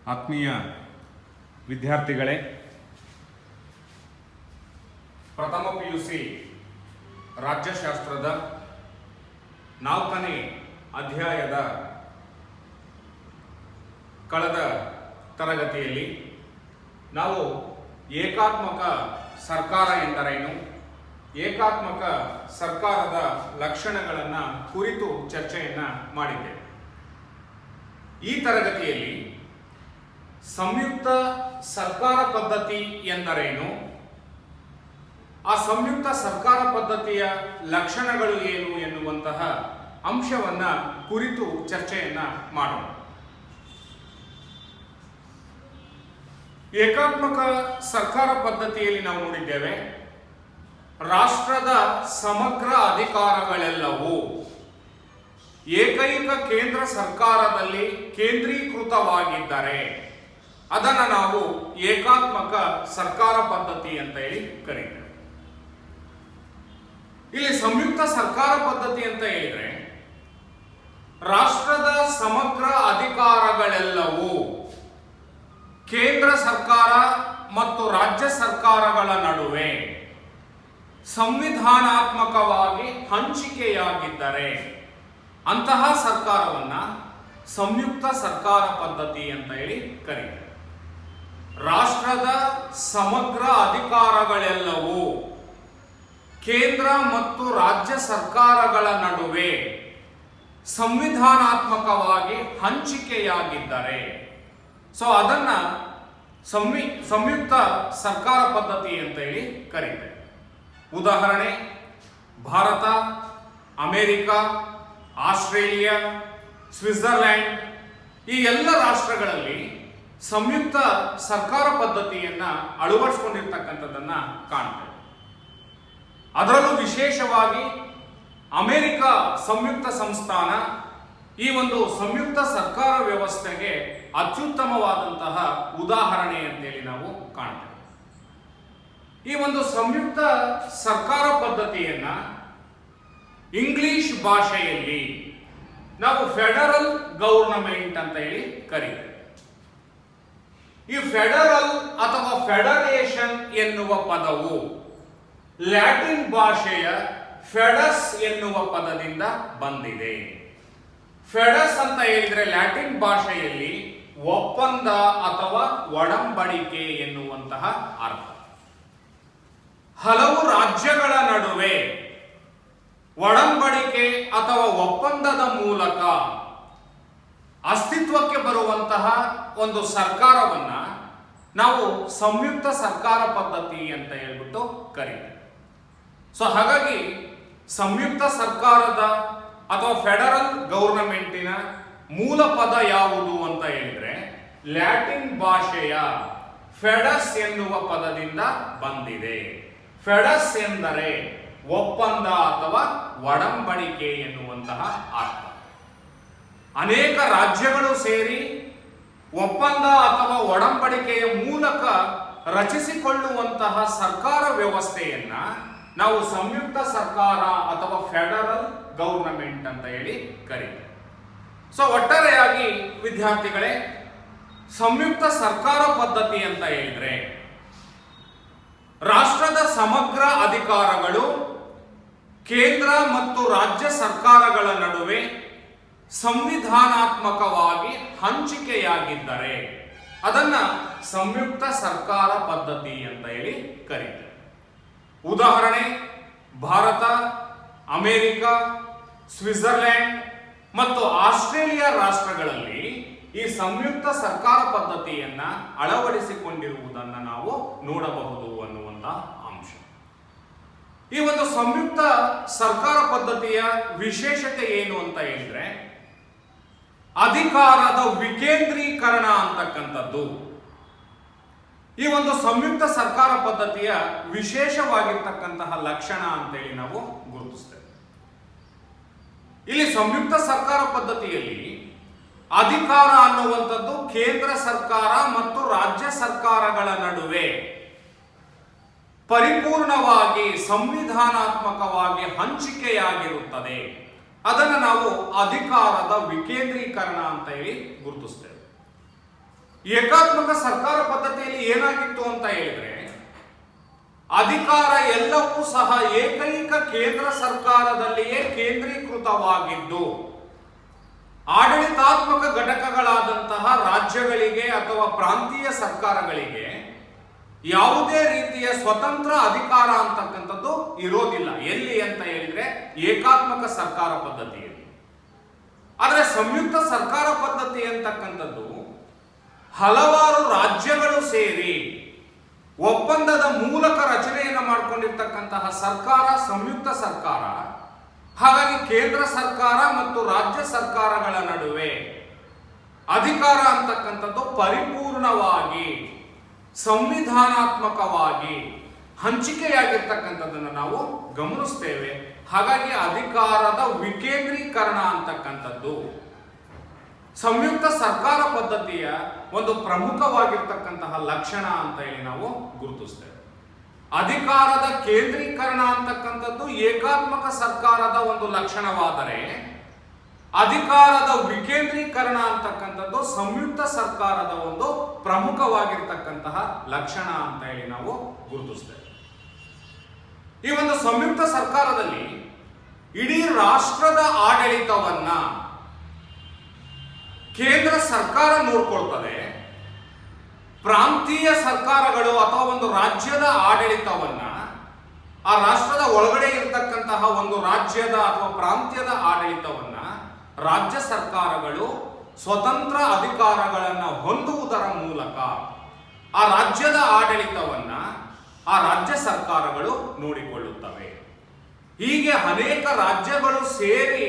ಆತ್ಮೀಯ ವಿದ್ಯಾರ್ಥಿಗಳೇ, ಪ್ರಥಮ PUC ರಾಜ್ಯಶಾಸ್ತ್ರದ 4ನೇ ಅಧ್ಯಾಯದ ಕಳೆದ ತರಗತಿಯಲ್ಲಿ ನಾವು ಏಕಾತ್ಮಕ ಸರ್ಕಾರ ಎಂದರೇನು, ಏಕಾತ್ಮಕ ಸರ್ಕಾರದ ಲಕ್ಷಣಗಳನ್ನು ಕುರಿತು ಚರ್ಚೆಯನ್ನು ಮಾಡಿದ್ದೇವೆ. ಈ ತರಗತಿಯಲ್ಲಿ ಸಂಯುಕ್ತ ಸರ್ಕಾರ ಪದ್ಧತಿ ಎಂದರೇನು, ಆ ಸಂಯುಕ್ತ ಸರ್ಕಾರ ಪದ್ಧತಿಯ ಲಕ್ಷಣಗಳು ಏನು ಎನ್ನುವಂತಹ ಅಂಶವನ್ನ ಕುರಿತು ಚರ್ಚೆಯನ್ನ ಮಾಡೋಣ. ಏಕಾತ್ಮಕ ಸರ್ಕಾರ ಪದ್ಧತಿಯಲ್ಲಿ ನಾವು ನೋಡಿದ್ದೇವೆ, ರಾಷ್ಟ್ರದ ಸಮಗ್ರ ಅಧಿಕಾರಗಳೆಲ್ಲವೂ ಏಕೈಕ ಕೇಂದ್ರ ಸರ್ಕಾರದಲ್ಲಿ ಕೇಂದ್ರೀಕೃತವಾಗಿದ್ದರೆ ಅದನ್ನು ನಾವು ಏಕಾತ್ಮಕ ಸರ್ಕಾರ ಪದ್ಧತಿ ಅಂತ ಹೇಳಿ ಕರೀತೇವೆ. ಇಲ್ಲಿ ಸಂಯುಕ್ತ ಸರ್ಕಾರ ಪದ್ಧತಿ ಅಂತ ಹೇಳಿದ್ರೆ ರಾಷ್ಟ್ರದ ಸಮಗ್ರ ಅಧಿಕಾರಗಳೆಲ್ಲವೂ ಕೇಂದ್ರ ಸರ್ಕಾರ ಮತ್ತು ರಾಜ್ಯ ಸರ್ಕಾರಗಳ ನಡುವೆ ಸಂವಿಧಾನಾತ್ಮಕವಾಗಿ ಹಂಚಿಕೆಯಾಗಿದ್ದರೆ ಅಂತಹ ಸರ್ಕಾರವನ್ನ ಸಂಯುಕ್ತ ಸರ್ಕಾರ ಪದ್ಧತಿ ಅಂತ ಹೇಳಿ ಕರೀತಾರೆ. ರಾಷ್ಟ್ರದ ಸಮಗ್ರ ಅಧಿಕಾರಗಳೆಲ್ಲವೂ ಕೇಂದ್ರ ಮತ್ತು ರಾಜ್ಯ ಸರ್ಕಾರಗಳ ನಡುವೆ ಸಂವಿಧಾನಾತ್ಮಕವಾಗಿ ಹಂಚಿಕೆಯಾಗಿದ್ದರೆ ಅದನ್ನ ಸಂಯುಕ್ತ ಸರ್ಕಾರ ಪದ್ಧತಿ ಅಂತ ಹೇಳಿ ಕರೀತಾರೆ. ಉದಾಹರಣೆ, ಭಾರತ, ಅಮೆರಿಕ, ಆಸ್ಟ್ರೇಲಿಯಾ, ಸ್ವಿಟ್ಜರ್ಲ್ಯಾಂಡ್ ಈ ಎಲ್ಲ ರಾಷ್ಟ್ರಗಳಲ್ಲಿ ಸಂಯುಕ್ತ ಸರ್ಕಾರ ಪದ್ಧತಿಯನ್ನ ಅಳವಡಿಸಿಕೊಂಡಿರ್ತಕ್ಕಂಥದ್ದನ್ನ ಕಾಣ್ತೇವೆ. ಅದರಲ್ಲೂ ವಿಶೇಷವಾಗಿ ಅಮೆರಿಕ ಸಂಯುಕ್ತ ಸಂಸ್ಥಾನ ಈ ಒಂದು ಸಂಯುಕ್ತ ಸರ್ಕಾರ ವ್ಯವಸ್ಥೆಗೆ ಅತ್ಯುತ್ತಮವಾದಂತಹ ಉದಾಹರಣೆ ಅಂತೇಳಿ ನಾವು ಕಾಣ್ತೇವೆ. ಈ ಒಂದು ಸಂಯುಕ್ತ ಸರ್ಕಾರ ಪದ್ಧತಿಯನ್ನ ಇಂಗ್ಲಿಷ್ ಭಾಷೆಯಲ್ಲಿ ನಾವು ಫೆಡರಲ್ ಗವರ್ನಮೆಂಟ್ ಅಂತ ಹೇಳಿ ಕರೀತೇವೆ. ಈ ಫೆಡರಲ್ ಅಥವಾ ಫೆಡರೇಷನ್ ಎನ್ನುವ ಪದವು ಲ್ಯಾಟಿನ್ ಭಾಷೆಯ ಫೆಡಸ್ ಎನ್ನುವ ಪದದಿಂದ ಬಂದಿದೆ. ಫೆಡಸ್ ಅಂತ ಹೇಳಿದ್ರೆ ಲ್ಯಾಟಿನ್ ಭಾಷೆಯಲ್ಲಿ ಒಪ್ಪಂದ ಅಥವಾ ಒಡಂಬಡಿಕೆ ಎನ್ನುವಂತಹ ಅರ್ಥ. ಹಲವು ರಾಜ್ಯಗಳ ನಡುವೆ ಒಡಂಬಡಿಕೆ ಅಥವಾ ಒಪ್ಪಂದದ ಮೂಲಕ ಅಸ್ತಿತ್ವಕ್ಕೆ ಬರುವಂತಹ ಒಂದು ಸರ್ಕಾರವನ್ನ ನಾವು ಸಂಯುಕ್ತ ಸರ್ಕಾರ ಪದ್ಧತಿ ಅಂತ ಹೇಳ್ಬಿಟ್ಟು ಕರೀತೇವೆ. ಹಾಗಾಗಿ ಸಂಯುಕ್ತ ಸರ್ಕಾರದ ಅಥವಾ ಫೆಡರಲ್ ಗವರ್ನಮೆಂಟಿನ ಮೂಲ ಪದ ಯಾವುದು ಅಂತ ಹೇಳಿದ್ರೆ ಲ್ಯಾಟಿನ್ ಭಾಷೆಯ ಫೆಡಸ್ ಎನ್ನುವ ಪದದಿಂದ ಬಂದಿದೆ. ಫೆಡಸ್ ಎಂದರೆ ಒಪ್ಪಂದ ಅಥವಾ ಒಡಂಬಡಿಕೆ ಎನ್ನುವಂತಹ ಅರ್ಥ. ಅನೇಕ ರಾಜ್ಯಗಳು ಸೇರಿ ಒಪ್ಪಂದ ಅಥವಾ ಒಡಂಬಡಿಕೆಯ ಮೂಲಕ ರಚಿಸಿಕೊಳ್ಳುವಂತಹ ಸರ್ಕಾರ ವ್ಯವಸ್ಥೆಯನ್ನ ನಾವು ಸಂಯುಕ್ತ ಸರ್ಕಾರ ಅಥವಾ ಫೆಡರಲ್ ಗವರ್ನಮೆಂಟ್ ಅಂತ ಹೇಳಿ ಕರೀತೇವೆ. ಒಟ್ಟಾರೆಯಾಗಿ ವಿದ್ಯಾರ್ಥಿಗಳೇ, ಸಂಯುಕ್ತ ಸರ್ಕಾರ ಪದ್ಧತಿ ಅಂತ ಹೇಳಿದ್ರೆ ರಾಷ್ಟ್ರದ ಸಮಗ್ರ ಅಧಿಕಾರಗಳು ಕೇಂದ್ರ ಮತ್ತು ರಾಜ್ಯ ಸರ್ಕಾರಗಳ ನಡುವೆ ಸಂವಿಧಾನಾತ್ಮಕವಾಗಿ ಹಂಚಿಕೆಯಾಗಿದ್ದರೆ ಅದನ್ನ ಸಂಯುಕ್ತ ಸರ್ಕಾರ ಪದ್ಧತಿ ಅಂತ ಹೇಳಿ ಕರೀತಾರೆ. ಉದಾಹರಣೆ, ಭಾರತ, ಅಮೆರಿಕ, ಸ್ವಿಟ್ಜರ್ಲ್ಯಾಂಡ್ ಮತ್ತು ಆಸ್ಟ್ರೇಲಿಯಾ ರಾಷ್ಟ್ರಗಳಲ್ಲಿ ಈ ಸಂಯುಕ್ತ ಸರ್ಕಾರ ಪದ್ಧತಿಯನ್ನ ಅಳವಡಿಸಿಕೊಂಡಿರುವುದನ್ನು ನಾವು ನೋಡಬಹುದು ಅನ್ನುವಂತ ಅಂಶ. ಈ ಒಂದು ಸಂಯುಕ್ತ ಸರ್ಕಾರ ಪದ್ಧತಿಯ ವಿಶೇಷತೆ ಏನು ಅಂತ ಹೇಳಿದ್ರೆ ಅಧಿಕಾರದ ವಿಕೇಂದ್ರೀಕರಣ ಅಂತಕ್ಕಂಥದ್ದು ಈ ಒಂದು ಸಂಯುಕ್ತ ಸರ್ಕಾರ ಪದ್ಧತಿಯ ವಿಶೇಷವಾಗಿರ್ತಕ್ಕಂತಹ ಲಕ್ಷಣ ಅಂತೇಳಿ ನಾವು ಗುರುತಿಸ್ತೇವೆ. ಇಲ್ಲಿ ಸಂಯುಕ್ತ ಸರ್ಕಾರ ಪದ್ಧತಿಯಲ್ಲಿ ಅಧಿಕಾರ ಅನ್ನುವಂಥದ್ದು ಕೇಂದ್ರ ಸರ್ಕಾರ ಮತ್ತು ರಾಜ್ಯ ಸರ್ಕಾರಗಳ ನಡುವೆ ಪರಿಪೂರ್ಣವಾಗಿ ಸಂವಿಧಾನಾತ್ಮಕವಾಗಿ ಹಂಚಿಕೆಯಾಗಿರುತ್ತದೆ. ಅದನ್ನು ನಾವು ಅಧಿಕಾರದ ವಿಕೇಂದ್ರೀಕರಣ ಅಂತ ಹೇಳಿ ಗುರುತಿಸ್ತೇವೆ. ಏಕಾತ್ಮಕ ಸರ್ಕಾರ ಪದ್ಧತಿಯಲ್ಲಿ ಏನಾಗಿತ್ತು ಅಂತ ಹೇಳಿದ್ರೆ, ಅಧಿಕಾರ ಎಲ್ಲವೂ ಸಹ ಏಕೈಕ ಕೇಂದ್ರ ಸರ್ಕಾರದಲ್ಲಿಯೇ ಕೇಂದ್ರೀಕೃತವಾಗಿದ್ದು, ಆಡಳಿತಾತ್ಮಕ ಘಟಕಗಳಾದಂತಹ ರಾಜ್ಯಗಳಿಗೆ ಅಥವಾ ಪ್ರಾಂತೀಯ ಸರ್ಕಾರಗಳಿಗೆ ಯಾವುದೇ ರೀತಿಯ ಸ್ವತಂತ್ರ ಅಧಿಕಾರ ಅಂತಕ್ಕಂಥದ್ದು ಇರೋದಿಲ್ಲ. ಎಲ್ಲಿ ಅಂತ ಹೇಳಿದ್ರೆ ಏಕಾತ್ಮಕ ಸರ್ಕಾರ ಪದ್ಧತಿಯಲ್ಲಿ. ಆದರೆ ಸಂಯುಕ್ತ ಸರ್ಕಾರ ಪದ್ಧತಿ ಅಂತಕ್ಕಂಥದ್ದು ಹಲವಾರು ರಾಜ್ಯಗಳು ಸೇರಿ ಒಪ್ಪಂದದ ಮೂಲಕ ರಚನೆಯನ್ನು ಮಾಡಿಕೊಂಡಿರ್ತಕ್ಕಂತಹ ಸರ್ಕಾರ ಸಂಯುಕ್ತ ಸರ್ಕಾರ. ಹಾಗಾಗಿ ಕೇಂದ್ರ ಸರ್ಕಾರ ಮತ್ತು ರಾಜ್ಯ ಸರ್ಕಾರಗಳ ನಡುವೆ ಅಧಿಕಾರ ಅಂತಕ್ಕಂಥದ್ದು ಪರಿಪೂರ್ಣವಾಗಿ ಸಂವಿಧಾನಾತ್ಮಕವಾಗಿ ಹಂಚಿಕೆಯಾಗಿರ್ತಕ್ಕಂಥದ್ದನ್ನು ನಾವು ಗಮನಿಸ್ತೇವೆ. ಹಾಗಾಗಿ ಅಧಿಕಾರದ ವಿಕೇಂದ್ರೀಕರಣ ಅಂತಕ್ಕಂಥದ್ದು ಸಂಯುಕ್ತ ಸರ್ಕಾರ ಪದ್ಧತಿಯ ಒಂದು ಪ್ರಮುಖವಾಗಿರ್ತಕ್ಕಂತಹ ಲಕ್ಷಣ ಅಂತ ಹೇಳಿ ನಾವು ಗುರುತಿಸ್ತೇವೆ. ಅಧಿಕಾರದ ಕೇಂದ್ರೀಕರಣ ಅಂತಕ್ಕಂಥದ್ದು ಏಕಾತ್ಮಕ ಸರ್ಕಾರದ ಒಂದು ಲಕ್ಷಣವಾದರೆ, ಅಧಿಕಾರದ ವಿಕೇಂದ್ರೀಕರಣ ಅಂತಕ್ಕಂಥದ್ದು ಸಂಯುಕ್ತ ಸರ್ಕಾರದ ಒಂದು ಪ್ರಮುಖವಾಗಿರ್ತಕ್ಕಂತಹ ಲಕ್ಷಣ ಅಂತ ಹೇಳಿ ನಾವು ಗುರುತಿಸ್ತೇವೆ. ಈ ಒಂದು ಸಂಯುಕ್ತ ಸರ್ಕಾರದಲ್ಲಿ ಇಡೀ ರಾಷ್ಟ್ರದ ಆಡಳಿತವನ್ನ ಕೇಂದ್ರ ಸರ್ಕಾರ ನೋಡ್ಕೊಳ್ತದೆ. ಪ್ರಾಂತೀಯ ಸರ್ಕಾರಗಳು ಅಥವಾ ಒಂದು ರಾಜ್ಯದ ಆಡಳಿತವನ್ನ, ಆ ರಾಷ್ಟ್ರದ ಒಳಗಡೆ ಇರತಕ್ಕಂತಹ ಒಂದು ರಾಜ್ಯದ ಅಥವಾ ಪ್ರಾಂತ್ಯದ ಆಡಳಿತವನ್ನ ರಾಜ್ಯ ಸರ್ಕಾರಗಳು ಸ್ವತಂತ್ರ ಅಧಿಕಾರಗಳನ್ನು ಹೊಂದುವುದರ ಮೂಲಕ ಆ ರಾಜ್ಯದ ಆಡಳಿತವನ್ನ ಆ ರಾಜ್ಯ ಸರ್ಕಾರಗಳು ನೋಡಿಕೊಳ್ಳುತ್ತವೆ. ಹೀಗೆ ಅನೇಕ ರಾಜ್ಯಗಳು ಸೇರಿ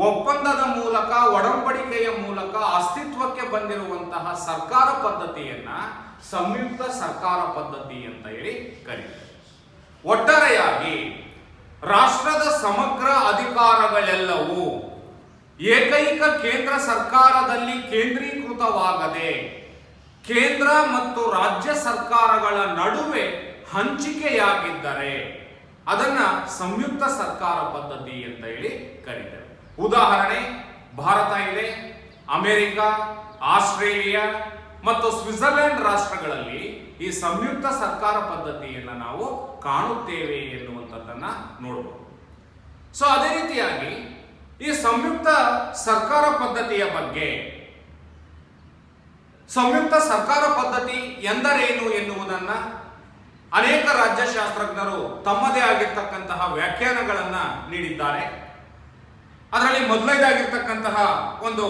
ಒಪ್ಪಂದದ ಮೂಲಕ, ಒಡಂಬಡಿಕೆಯ ಮೂಲಕ ಅಸ್ತಿತ್ವಕ್ಕೆ ಬಂದಿರುವಂತಹ ಸರ್ಕಾರ ಪದ್ಧತಿಯನ್ನ ಸಂಯುಕ್ತ ಸರ್ಕಾರ ಪದ್ಧತಿ ಅಂತ ಹೇಳಿ ಕರೀತಾರೆ. ಒಟ್ಟಾರೆಯಾಗಿ ರಾಷ್ಟ್ರದ ಸಮಗ್ರ ಅಧಿಕಾರಗಳೆಲ್ಲವೂ ಏಕೈಕ ಕೇಂದ್ರ ಸರ್ಕಾರದಲ್ಲಿ ಕೇಂದ್ರೀಕೃತವಾಗದೆ ಕೇಂದ್ರ ಮತ್ತು ರಾಜ್ಯ ಸರ್ಕಾರಗಳ ನಡುವೆ ಹಂಚಿಕೆಯಾಗಿದ್ದರೆ ಅದನ್ನ ಸಂಯುಕ್ತ ಸರ್ಕಾರ ಪದ್ಧತಿ ಅಂತ ಹೇಳಿ ಕರೀತಾರೆ. ಉದಾಹರಣೆ, ಭಾರತ ಇದೆ, ಅಮೆರಿಕ, ಆಸ್ಟ್ರೇಲಿಯಾ ಮತ್ತು ಸ್ವಿಟ್ಜರ್ಲೆಂಡ್ ರಾಷ್ಟ್ರಗಳಲ್ಲಿ ಈ ಸಂಯುಕ್ತ ಸರ್ಕಾರ ಪದ್ಧತಿಯನ್ನು ನಾವು ಕಾಣುತ್ತೇವೆ ಎನ್ನುವಂಥದ್ದನ್ನ ನೋಡಬಹುದು. ಸೊ ಅದೇ ರೀತಿಯಾಗಿ ಈ ಸಂಯುಕ್ತ ಸರ್ಕಾರ ಪದ್ಧತಿಯ ಬಗ್ಗೆ, ಸಂಯುಕ್ತ ಸರ್ಕಾರ ಪದ್ಧತಿ ಎಂದರೇನು ಎನ್ನುವುದನ್ನ ಅನೇಕ ರಾಜ್ಯಶಾಸ್ತ್ರಜ್ಞರು ತಮ್ಮದೇ ಆಗಿರ್ತಕ್ಕಂತಹ ವ್ಯಾಖ್ಯಾನಗಳನ್ನ ನೀಡಿದ್ದಾರೆ. ಅದರಲ್ಲಿ ಮೊದಲನೇದಾಗಿರ್ತಕ್ಕಂತಹ ಒಂದು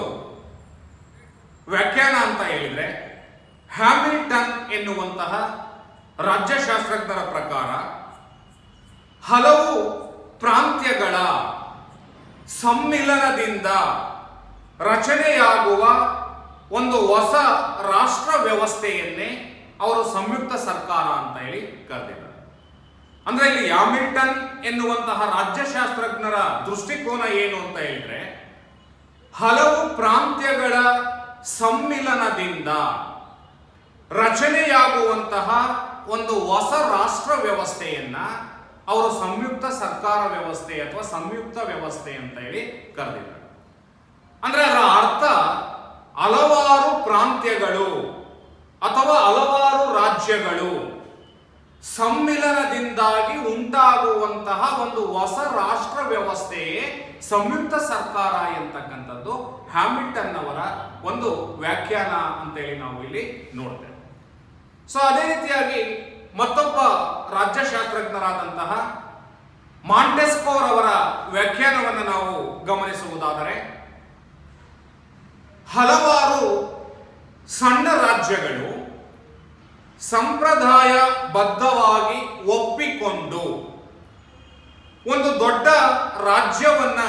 ವ್ಯಾಖ್ಯಾನ ಅಂತ ಹೇಳಿದ್ರೆ, ಹ್ಯಾಮಿಲ್ಟನ್ ಎನ್ನುವಂತಹ ರಾಜ್ಯಶಾಸ್ತ್ರಜ್ಞರ ಪ್ರಕಾರ ಹಲವು ಪ್ರಾಂತ್ಯಗಳ ಸಮ್ಮಿಲನದಿಂದ ರಚನೆಯಾಗುವ ಒಂದು ಹೊಸ ರಾಷ್ಟ್ರ ವ್ಯವಸ್ಥೆಯನ್ನೇ ಅವರು ಸಂಯುಕ್ತ ಸರ್ಕಾರ ಅಂತ ಹೇಳಿ ಕರೆದಿದ್ದಾರೆ. ಅಂದ್ರೆ ಇಲ್ಲಿ ಹ್ಯಾಮಿಲ್ಟನ್ ಎನ್ನುವಂತಹ ರಾಜ್ಯಶಾಸ್ತ್ರಜ್ಞರ ದೃಷ್ಟಿಕೋನ ಏನು ಅಂತ ಹೇಳಿದ್ರೆ, ಹಲವು ಪ್ರಾಂತ್ಯಗಳ ಸಮ್ಮಿಲನದಿಂದ ರಚನೆಯಾಗುವಂತಹ ಒಂದು ಹೊಸ ರಾಷ್ಟ್ರ ವ್ಯವಸ್ಥೆಯನ್ನ ಅವರು ಸಂಯುಕ್ತ ಸರ್ಕಾರ ವ್ಯವಸ್ಥೆ ಅಥವಾ ಸಂಯುಕ್ತ ವ್ಯವಸ್ಥೆ ಅಂತ ಹೇಳಿ ಕರೆದಿದ್ದಾರೆ. ಅಂದ್ರೆ ಅದರ ಅರ್ಥ ಹಲವಾರು ಪ್ರಾಂತ್ಯಗಳು ಅಥವಾ ಹಲವಾರು ರಾಜ್ಯಗಳು ಸಮ್ಮಿಲನದಿಂದಾಗಿ ಉಂಟಾಗುವಂತಹ ಒಂದು ಹೊಸ ರಾಷ್ಟ್ರ ವ್ಯವಸ್ಥೆಯೇ ಸಂಯುಕ್ತ ಸರ್ಕಾರ ಎಂತಕ್ಕಂಥದ್ದು ಹ್ಯಾಮಿಲ್ಟನ್ ಅವರ ಒಂದು ವ್ಯಾಖ್ಯಾನ ಅಂತೇಳಿ ನಾವು ಇಲ್ಲಿ ನೋಡ್ತೇವೆ. ಸೊ ಅದೇ ರೀತಿಯಾಗಿ ಮತ್ತೊಬ್ಬ ರಾಜ್ಯಶಾಸ್ತ್ರಜ್ಞರಾದಂತಹ ಮಾಂಟೆಸ್ಕೋರ್ ಅವರ ವ್ಯಾಖ್ಯಾನವನ್ನು ನಾವು ಗಮನಿಸುವುದಾದರೆ, ಹಲವಾರು ಸಣ್ಣ ರಾಜ್ಯಗಳು ಸಂಪ್ರದಾಯ ಬದ್ಧವಾಗಿ ಒಪ್ಪಿಕೊಂಡು ಒಂದು ದೊಡ್ಡ ರಾಜ್ಯವನ್ನ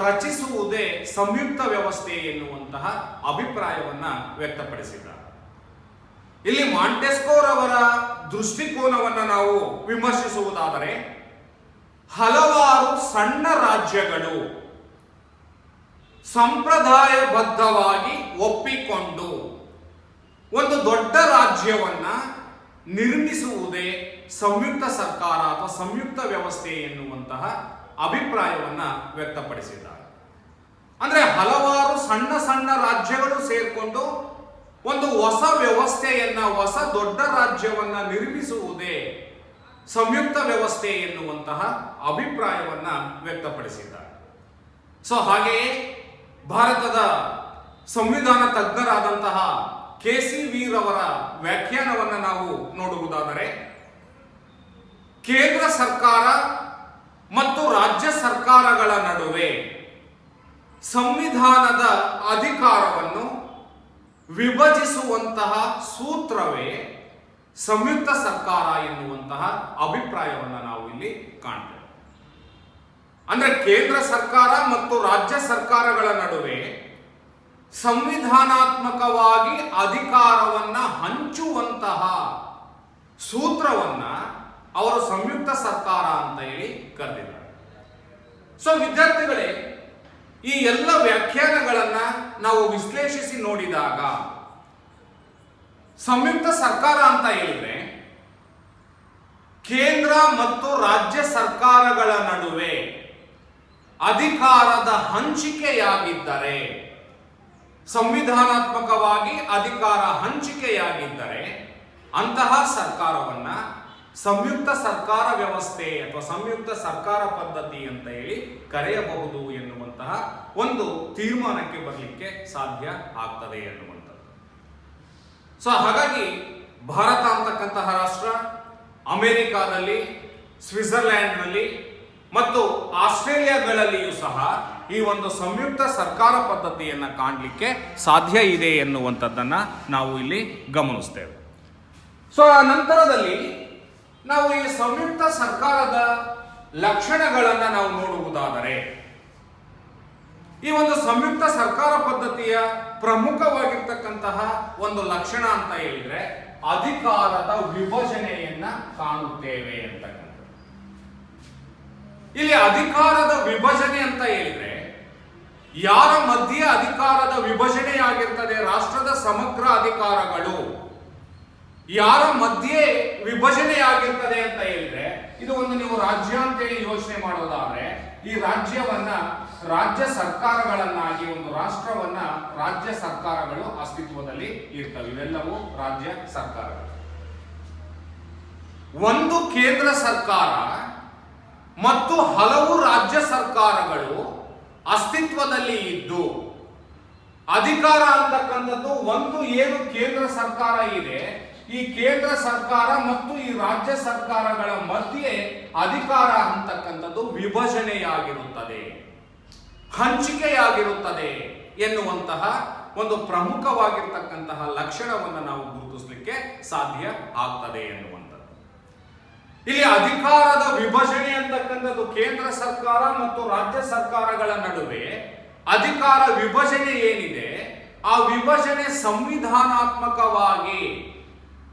ರಚಿಸುವುದೇ ಸಂಯುಕ್ತ ವ್ಯವಸ್ಥೆ ಎನ್ನುವಂತಹ ಅಭಿಪ್ರಾಯವನ್ನ ವ್ಯಕ್ತಪಡಿಸಿದ್ದಾರೆ. ಇಲ್ಲಿ ಮಾಂಟೆಸ್ಕೋರ್ ಅವರ ದೃಷ್ಟಿಕೋನವನ್ನ ನಾವು ವಿಮರ್ಶಿಸುವುದಾದರೆ, ಹಲವಾರು ಸಣ್ಣ ರಾಜ್ಯಗಳು ಸಂಪ್ರದಾಯಬದ್ಧವಾಗಿ ಒಪ್ಪಿಕೊಂಡು ಒಂದು ದೊಡ್ಡ ರಾಜ್ಯವನ್ನ ನಿರ್ಮಿಸುವುದೇ ಸಂಯುಕ್ತ ಸರ್ಕಾರ ಅಥವಾ ಸಂಯುಕ್ತ ವ್ಯವಸ್ಥೆ ಎನ್ನುವಂತಹ ಅಭಿಪ್ರಾಯವನ್ನ ವ್ಯಕ್ತಪಡಿಸಿದ್ದಾರೆ. ಅಂದ್ರೆ ಹಲವಾರು ಸಣ್ಣ ಸಣ್ಣ ರಾಜ್ಯಗಳು ಸೇರಿಕೊಂಡು ಒಂದು ಹೊಸ ವ್ಯವಸ್ಥೆಯನ್ನ, ಹೊಸ ದೊಡ್ಡ ರಾಜ್ಯವನ್ನ ನಿರ್ಮಿಸುವುದೇ ಸಂಯುಕ್ತ ವ್ಯವಸ್ಥೆ ಎನ್ನುವಂತಹ ಅಭಿಪ್ರಾಯವನ್ನ ವ್ಯಕ್ತಪಡಿಸಿದ್ದಾರೆ. ಸೊ ಹಾಗೆಯೇ ಭಾರತದ ಸಂವಿಧಾನ ತಜ್ಞರಾದಂತಹ ಕೆ.ಸಿ. ವೀರ್ ಅವರ ವ್ಯಾಖ್ಯಾನವನ್ನು ನಾವು ನೋಡುವುದಾದರೆ, ಕೇಂದ್ರ ಸರ್ಕಾರ ಮತ್ತು ರಾಜ್ಯ ಸರ್ಕಾರಗಳ ನಡುವೆ ಸಂವಿಧಾನದ ಅಧಿಕಾರವನ್ನು ವಿಭಜಿಸುವಂತಹ ಸೂತ್ರವೇ ಸಂಯುಕ್ತ ಸರ್ಕಾರ ಎನ್ನುವಂತಹ ಅಭಿಪ್ರಾಯವನ್ನು ನಾವು ಇಲ್ಲಿ ಕಾಣ್ತೇವೆ. ಅಂದ್ರೆ ಕೇಂದ್ರ ಸರ್ಕಾರ ಮತ್ತು ರಾಜ್ಯ ಸರ್ಕಾರಗಳ ನಡುವೆ ಸಂವಿಧಾನಾತ್ಮಕವಾಗಿ ಅಧಿಕಾರವನ್ನ ಹಂಚುವಂತಹ ಸೂತ್ರವನ್ನ ಅವರು ಸಂಯುಕ್ತ ಸರ್ಕಾರ ಅಂತ ಹೇಳಿ ಕರೆದಿದ್ದಾರೆ. ಸೊ ವಿದ್ಯಾರ್ಥಿಗಳೇ, ಈ ಎಲ್ಲ ವ್ಯಾಖ್ಯಾನಗಳನ್ನ ನಾವು ವಿಶ್ಲೇಷಿಸಿ ನೋಡಿದಾಗ ಸಂಯುಕ್ತ ಸರ್ಕಾರ ಅಂತ ಹೇಳಿದ್ರೆ ಕೇಂದ್ರ ಮತ್ತು ರಾಜ್ಯ ಸರ್ಕಾರಗಳ ನಡುವೆ ಅಧಿಕಾರದ ಹಂಚಿಕೆಯಾಗಿದ್ದರೆ, ಸಂವಿಧಾನಾತ್ಮಕವಾಗಿ ಅಧಿಕಾರ ಹಂಚಿಕೆಯಾಗಿದ್ದರೆ ಅಂತಹ ಸರ್ಕಾರವನ್ನ ಸಂಯುಕ್ತ ಸರ್ಕಾರ ವ್ಯವಸ್ಥೆ ಅಥವಾ ಸಂಯುಕ್ತ ಸರ್ಕಾರ ಪದ್ಧತಿ ಅಂತ ಹೇಳಿ ಕರೆಯಬಹುದು ಎನ್ನುವಂತಹ ಒಂದು ತೀರ್ಮಾನಕ್ಕೆ ಬರಲಿಕ್ಕೆ ಸಾಧ್ಯ ಆಗ್ತದೆ ಎನ್ನುವಂಥದ್ದು. ಸೊ ಹಾಗಾಗಿ ಭಾರತ ಅಂತಕ್ಕಂತಹ ರಾಷ್ಟ್ರ ಅಮೆರಿಕಾದಲ್ಲಿ, ಸ್ವಿಟ್ಜರ್ಲ್ಯಾಂಡ್ನಲ್ಲಿ ಮತ್ತು ಆಸ್ಟ್ರೇಲಿಯಾಗಳಲ್ಲಿಯೂ ಸಹ ಈ ಒಂದು ಸಂಯುಕ್ತ ಸರ್ಕಾರ ಪದ್ಧತಿಯನ್ನು ಕಾಣಲಿಕ್ಕೆ ಸಾಧ್ಯ ಇದೆ ಎನ್ನುವಂಥದ್ದನ್ನು ನಾವು ಇಲ್ಲಿ ಗಮನಿಸ್ತೇವೆ. ಸೊ ಆ ನಂತರದಲ್ಲಿ ನಾವು ಈ ಸಂಯುಕ್ತ ಸರ್ಕಾರದ ಲಕ್ಷಣಗಳನ್ನು ನಾವು ನೋಡುವುದಾದರೆ, ಈ ಒಂದು ಸಂಯುಕ್ತ ಸರ್ಕಾರ ಪದ್ಧತಿಯ ಪ್ರಮುಖವಾಗಿರ್ತಕ್ಕಂತಹ ಒಂದು ಲಕ್ಷಣ ಅಂತ ಹೇಳಿದ್ರೆ ಅಧಿಕಾರದ ವಿಭಜನೆಯನ್ನ ಕಾಣುತ್ತೇವೆ ಅಂತಕ್ಕಂಥದ್ದು. ಇಲ್ಲಿ ಅಧಿಕಾರದ ವಿಭಜನೆ ಅಂತ ಹೇಳಿದ್ರೆ ಯಾರ ಮಧ್ಯೆ ಅಧಿಕಾರದ ವಿಭಜನೆಯಾಗಿರ್ತದೆ, ರಾಷ್ಟ್ರದ ಸಮಗ್ರ ಅಧಿಕಾರಗಳು ಯಾರ ಮಧ್ಯೆ ವಿಭಜನೆಯಾಗಿರ್ತದೆ ಅಂತ ಹೇಳಿದ್ರೆ, ಇದು ಒಂದು ನೀವು ರಾಜ್ಯ ಅಂತೇಳಿ ಯೋಚನೆ ಮಾಡೋದಾದ್ರೆ ಈ ರಾಜ್ಯವನ್ನ ರಾಜ್ಯ ಸರ್ಕಾರಗಳನ್ನಾಗಿ, ಒಂದು ರಾಷ್ಟ್ರವನ್ನ ರಾಜ್ಯ ಸರ್ಕಾರಗಳು ಅಸ್ತಿತ್ವದಲ್ಲಿ ಇರ್ತವೆ. ಇವೆಲ್ಲವೂ ರಾಜ್ಯ ಸರ್ಕಾರಗಳು. ಒಂದು ಕೇಂದ್ರ ಸರ್ಕಾರ ಮತ್ತು ಹಲವು ರಾಜ್ಯ ಸರ್ಕಾರಗಳು ಅಸ್ತಿತ್ವದಲ್ಲಿ ಇದ್ದು ಅಧಿಕಾರ ಅಂತಕ್ಕಂಥದ್ದು ಒಂದು ಏನು ಕೇಂದ್ರ ಸರ್ಕಾರ ಇದೆ, ಈ ಕೇಂದ್ರ ಸರ್ಕಾರ ಮತ್ತು ಈ ರಾಜ್ಯ ಸರ್ಕಾರಗಳ ಮಧ್ಯೆ ಅಧಿಕಾರ ಅಂತಕ್ಕಂಥದ್ದು ವಿಭಜನೆಯಾಗಿರುತ್ತದೆ, ಹಂಚಿಕೆಯಾಗಿರುತ್ತದೆ ಎನ್ನುವಂತಹ ಒಂದು ಪ್ರಮುಖವಾಗಿರ್ತಕ್ಕಂತಹ ಲಕ್ಷಣವನ್ನು ನಾವು ಗುರುತಿಸಲಿಕ್ಕೆ ಸಾಧ್ಯ ಆಗ್ತದೆ ಎನ್ನುವಂಥದ್ದು. ಇಲ್ಲಿ ಅಧಿಕಾರದ ವಿಭಜನೆ ಅಂತಕ್ಕಂಥದ್ದು ಕೇಂದ್ರ ಸರ್ಕಾರ ಮತ್ತು ರಾಜ್ಯ ಸರ್ಕಾರಗಳ ನಡುವೆ ಅಧಿಕಾರ ವಿಭಜನೆ ಏನಿದೆ, ಆ ವಿಭಜನೆ ಸಂವಿಧಾನಾತ್ಮಕವಾಗಿ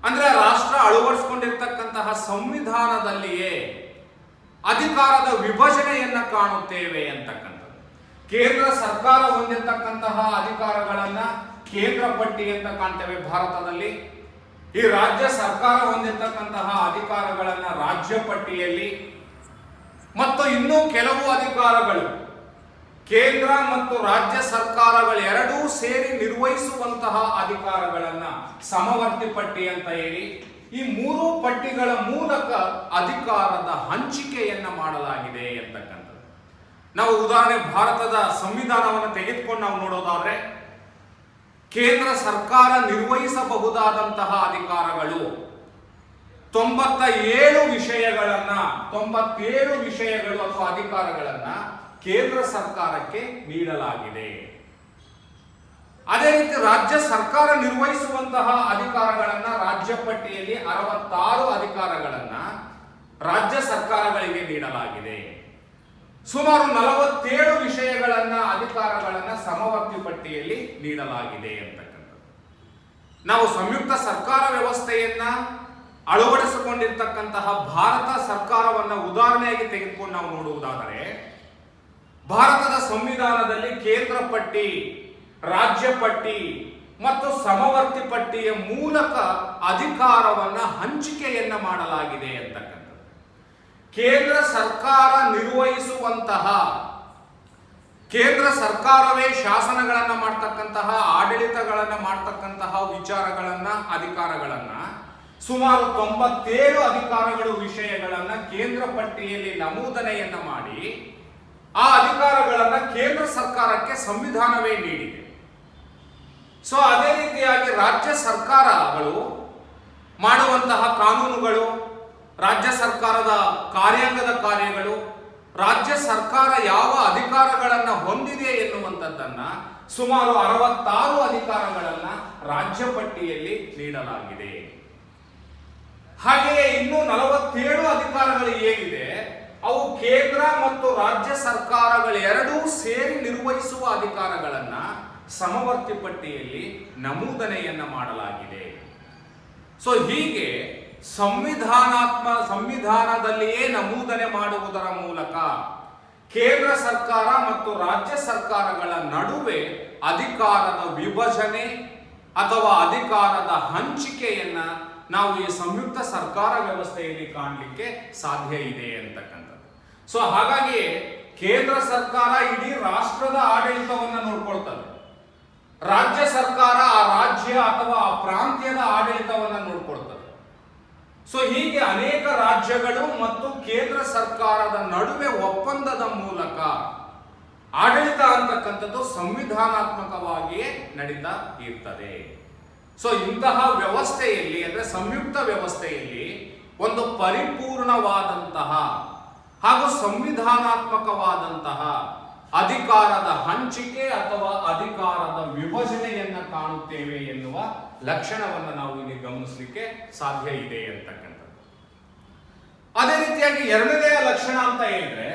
ಅಂದ್ರೆ ರಾಷ್ಟ್ರ ಅಳವಡಿಸಿಕೊಂಡಿರ್ತಕ್ಕಂತಹ ಸಂವಿಧಾನದಲ್ಲಿಯೇ ಅಧಿಕಾರದ ವಿಭಜನೆಯನ್ನ ಕಾಣುತ್ತೇವೆ ಅಂತಕ್ಕಂಥದ್ದು. ಕೇಂದ್ರ ಸರ್ಕಾರ ಹೊಂದಿರತಕ್ಕಂತಹ ಅಧಿಕಾರಗಳನ್ನ ಕೇಂದ್ರ ಪಟ್ಟಿ ಅಂತ ಕಾಣ್ತೇವೆ ಭಾರತದಲ್ಲಿ. ಈ ರಾಜ್ಯ ಸರ್ಕಾರ ಹೊಂದಿರತಕ್ಕಂತಹ ಅಧಿಕಾರಗಳನ್ನ ರಾಜ್ಯ ಪಟ್ಟಿಯಲ್ಲಿ, ಮತ್ತು ಇನ್ನೂ ಕೆಲವು ಅಧಿಕಾರಗಳು ಕೇಂದ್ರ ಮತ್ತು ರಾಜ್ಯ ಸರ್ಕಾರಗಳು ಎರಡೂ ಸೇರಿ ನಿರ್ವಹಿಸುವಂತಹ ಅಧಿಕಾರಗಳನ್ನ ಸಮವರ್ತಿ ಪಟ್ಟಿ ಅಂತ ಹೇಳಿ ಈ ಮೂರು ಪಟ್ಟಿಗಳ ಮೂಲಕ ಅಧಿಕಾರದ ಹಂಚಿಕೆಯನ್ನ ಮಾಡಲಾಗಿದೆ ಅಂತಕ್ಕಂಥದ್ದು. ನಾವು ಉದಾಹರಣೆ ಭಾರತದ ಸಂವಿಧಾನವನ್ನು ತೆಗೆದುಕೊಂಡು ನಾವು ನೋಡೋದಾದ್ರೆ ಕೇಂದ್ರ ಸರ್ಕಾರ ನಿರ್ವಹಿಸಬಹುದಾದಂತಹ ಅಧಿಕಾರಗಳು 97 ವಿಷಯಗಳು ಅಥವಾ ಅಧಿಕಾರಗಳನ್ನ ಕೇಂದ್ರ ಸರ್ಕಾರಕ್ಕೆ ನೀಡಲಾಗಿದೆ. ಅದೇ ರೀತಿ ರಾಜ್ಯ ಸರ್ಕಾರ ನಿರ್ವಹಿಸುವಂತಹ ಅಧಿಕಾರಗಳನ್ನ ರಾಜ್ಯ ಪಟ್ಟಿಯಲ್ಲಿ 66 ಅಧಿಕಾರಗಳನ್ನ ರಾಜ್ಯ ಸರ್ಕಾರಗಳಿಗೆ ನೀಡಲಾಗಿದೆ. ಸುಮಾರು 47 ವಿಷಯಗಳನ್ನ ಅಧಿಕಾರಗಳನ್ನ ಸಮವರ್ತಿ ಪಟ್ಟಿಯಲ್ಲಿ ನೀಡಲಾಗಿದೆ ಅಂತಕ್ಕಂಥದ್ದು. ನಾವು ಸಂಯುಕ್ತ ಸರ್ಕಾರ ವ್ಯವಸ್ಥೆಯನ್ನ ಅಳವಡಿಸಿಕೊಂಡಿರ್ತಕ್ಕಂತಹ ಭಾರತ ಸರ್ಕಾರವನ್ನ ಉದಾಹರಣೆಯಾಗಿ ತೆಗೆದುಕೊಂಡು ನಾವು ನೋಡುವುದಾದರೆ ಭಾರತದ ಸಂವಿಧಾನದಲ್ಲಿ ಕೇಂದ್ರ ಪಟ್ಟಿ, ರಾಜ್ಯ ಪಟ್ಟಿ ಮತ್ತು ಸಮವರ್ತಿ ಪಟ್ಟಿಯ ಮೂಲಕ ಅಧಿಕಾರವನ್ನ ಹಂಚಿಕೆಯನ್ನ ಮಾಡಲಾಗಿದೆ ಅಂತಕ್ಕಂಥದ್ದು. ಕೇಂದ್ರ ಸರ್ಕಾರ ನಿರ್ವಹಿಸುವಂತಹ ಕೇಂದ್ರ ಸರ್ಕಾರವೇ ಶಾಸನಗಳನ್ನು ಮಾಡ್ತಕ್ಕಂತಹ, ಆಡಳಿತಗಳನ್ನು ಮಾಡ್ತಕ್ಕಂತಹ ವಿಚಾರಗಳನ್ನ, ಅಧಿಕಾರಗಳನ್ನ, ಸುಮಾರು 97 ಅಧಿಕಾರಗಳು, ವಿಷಯಗಳನ್ನ ಕೇಂದ್ರ ಪಟ್ಟಿಯಲ್ಲಿ ನಮೂದನೆಯನ್ನ ಮಾಡಿ ಆ ಅಧಿಕಾರಗಳನ್ನ ಕೇಂದ್ರ ಸರ್ಕಾರಕ್ಕೆ ಸಂವಿಧಾನವೇ ನೀಡಿದೆ. ಸೊ ಅದೇ ರೀತಿಯಾಗಿ ರಾಜ್ಯ ಸರ್ಕಾರಗಳು ಮಾಡುವಂತಹ ಕಾನೂನುಗಳು, ರಾಜ್ಯ ಸರ್ಕಾರದ ಕಾರ್ಯಾಂಗದ ಕಾರ್ಯಗಳು, ರಾಜ್ಯ ಸರ್ಕಾರ ಯಾವ ಅಧಿಕಾರಗಳನ್ನು ಹೊಂದಿದೆ ಎನ್ನುವಂಥದ್ದನ್ನ ಸುಮಾರು 66 ಅಧಿಕಾರಗಳನ್ನ ರಾಜ್ಯ ಪಟ್ಟಿಯಲ್ಲಿ ನೀಡಲಾಗಿದೆ. ಹಾಗೆಯೇ ಇನ್ನೂ 47 ಅಧಿಕಾರಗಳು ಏನಿದೆ ಅವು ಕೇಂದ್ರ ಮತ್ತು ರಾಜ್ಯ ಸರ್ಕಾರಗಳೆರಡೂ ಸೇರಿ ನಿರ್ವಹಿಸುವ ಅಧಿಕಾರಗಳನ್ನ ಸಮವರ್ತಿ ಪಟ್ಟಿಯಲ್ಲಿ ನಮೂದನೆಯನ್ನ ಮಾಡಲಾಗಿದೆ. ಸೊ ಹೀಗೆ ಸಂವಿಧಾನದಲ್ಲಿಯೇ ನಮೂದನೆ ಮಾಡುವುದರ ಮೂಲಕ ಕೇಂದ್ರ ಸರ್ಕಾರ ಮತ್ತು ರಾಜ್ಯ ಸರ್ಕಾರಗಳ ನಡುವೆ ಅಧಿಕಾರದ ವಿಭಜನೆ ಅಥವಾ ಅಧಿಕಾರದ ಹಂಚಿಕೆಯನ್ನ ನಾವು ಈ ಸಂಯುಕ್ತ ಸರ್ಕಾರ ವ್ಯವಸ್ಥೆಯಲ್ಲಿ ಕಾಣಲಿಕ್ಕೆ ಸಾಧ್ಯ ಇದೆ ಅಂತಕ್ಕಂಥದ್ದು. ಸೊ ಹಾಗಾಗಿ ಕೇಂದ್ರ ಸರ್ಕಾರ ಇಡೀ ರಾಷ್ಟ್ರದ ಆಡಳಿತವನ್ನು ನೋಡ್ಕೊಳ್ತದೆ, ರಾಜ್ಯ ಸರ್ಕಾರ ಆ ರಾಜ್ಯ ಅಥವಾ ಆ ಪ್ರಾಂತ್ಯದ ಆಡಳಿತವನ್ನು ನೋಡ್ಕೊಳ್ತದೆ. ಸೊ ಹೀಗೆ ಅನೇಕ ರಾಜ್ಯಗಳು ಮತ್ತು ಕೇಂದ್ರ ಸರ್ಕಾರದ ನಡುವೆ ಒಪ್ಪಂದದ ಮೂಲಕ ಆಡಳಿತ ಅಂತಕ್ಕಂಥದ್ದು ಸಂವಿಧಾನಾತ್ಮಕವಾಗಿಯೇ ನಡೀತಾ ಇರ್ತದೆ. ಸೊ ಇಂತಹ ವ್ಯವಸ್ಥೆಯಲ್ಲಿ, ಅಂದ್ರೆ ಸಂಯುಕ್ತ ವ್ಯವಸ್ಥೆಯಲ್ಲಿ, ಒಂದು ಪರಿಪೂರ್ಣವಾದಂತಹ ಹಾಗೂ ಸಂವಿಧಾನಾತ್ಮಕವಾದಂತಹ ಅಧಿಕಾರದ ಹಂಚಿಕೆ ಅಥವಾ ಅಧಿಕಾರದ ವಿಭಜನೆಯನ್ನ ಕಾಣುತ್ತೇವೆ ಎನ್ನುವ ಲಕ್ಷಣವನ್ನು ನಾವು ಇಲ್ಲಿ ಗಮನಿಸಲಿಕ್ಕೆ ಸಾಧ್ಯ ಇದೆ ಅಂತಕ್ಕಂಥದ್ದು. ಅದೇ ರೀತಿಯಾಗಿ ಎರಡನೇ ಲಕ್ಷಣ ಅಂತ ಹೇಳಿದ್ರೆ,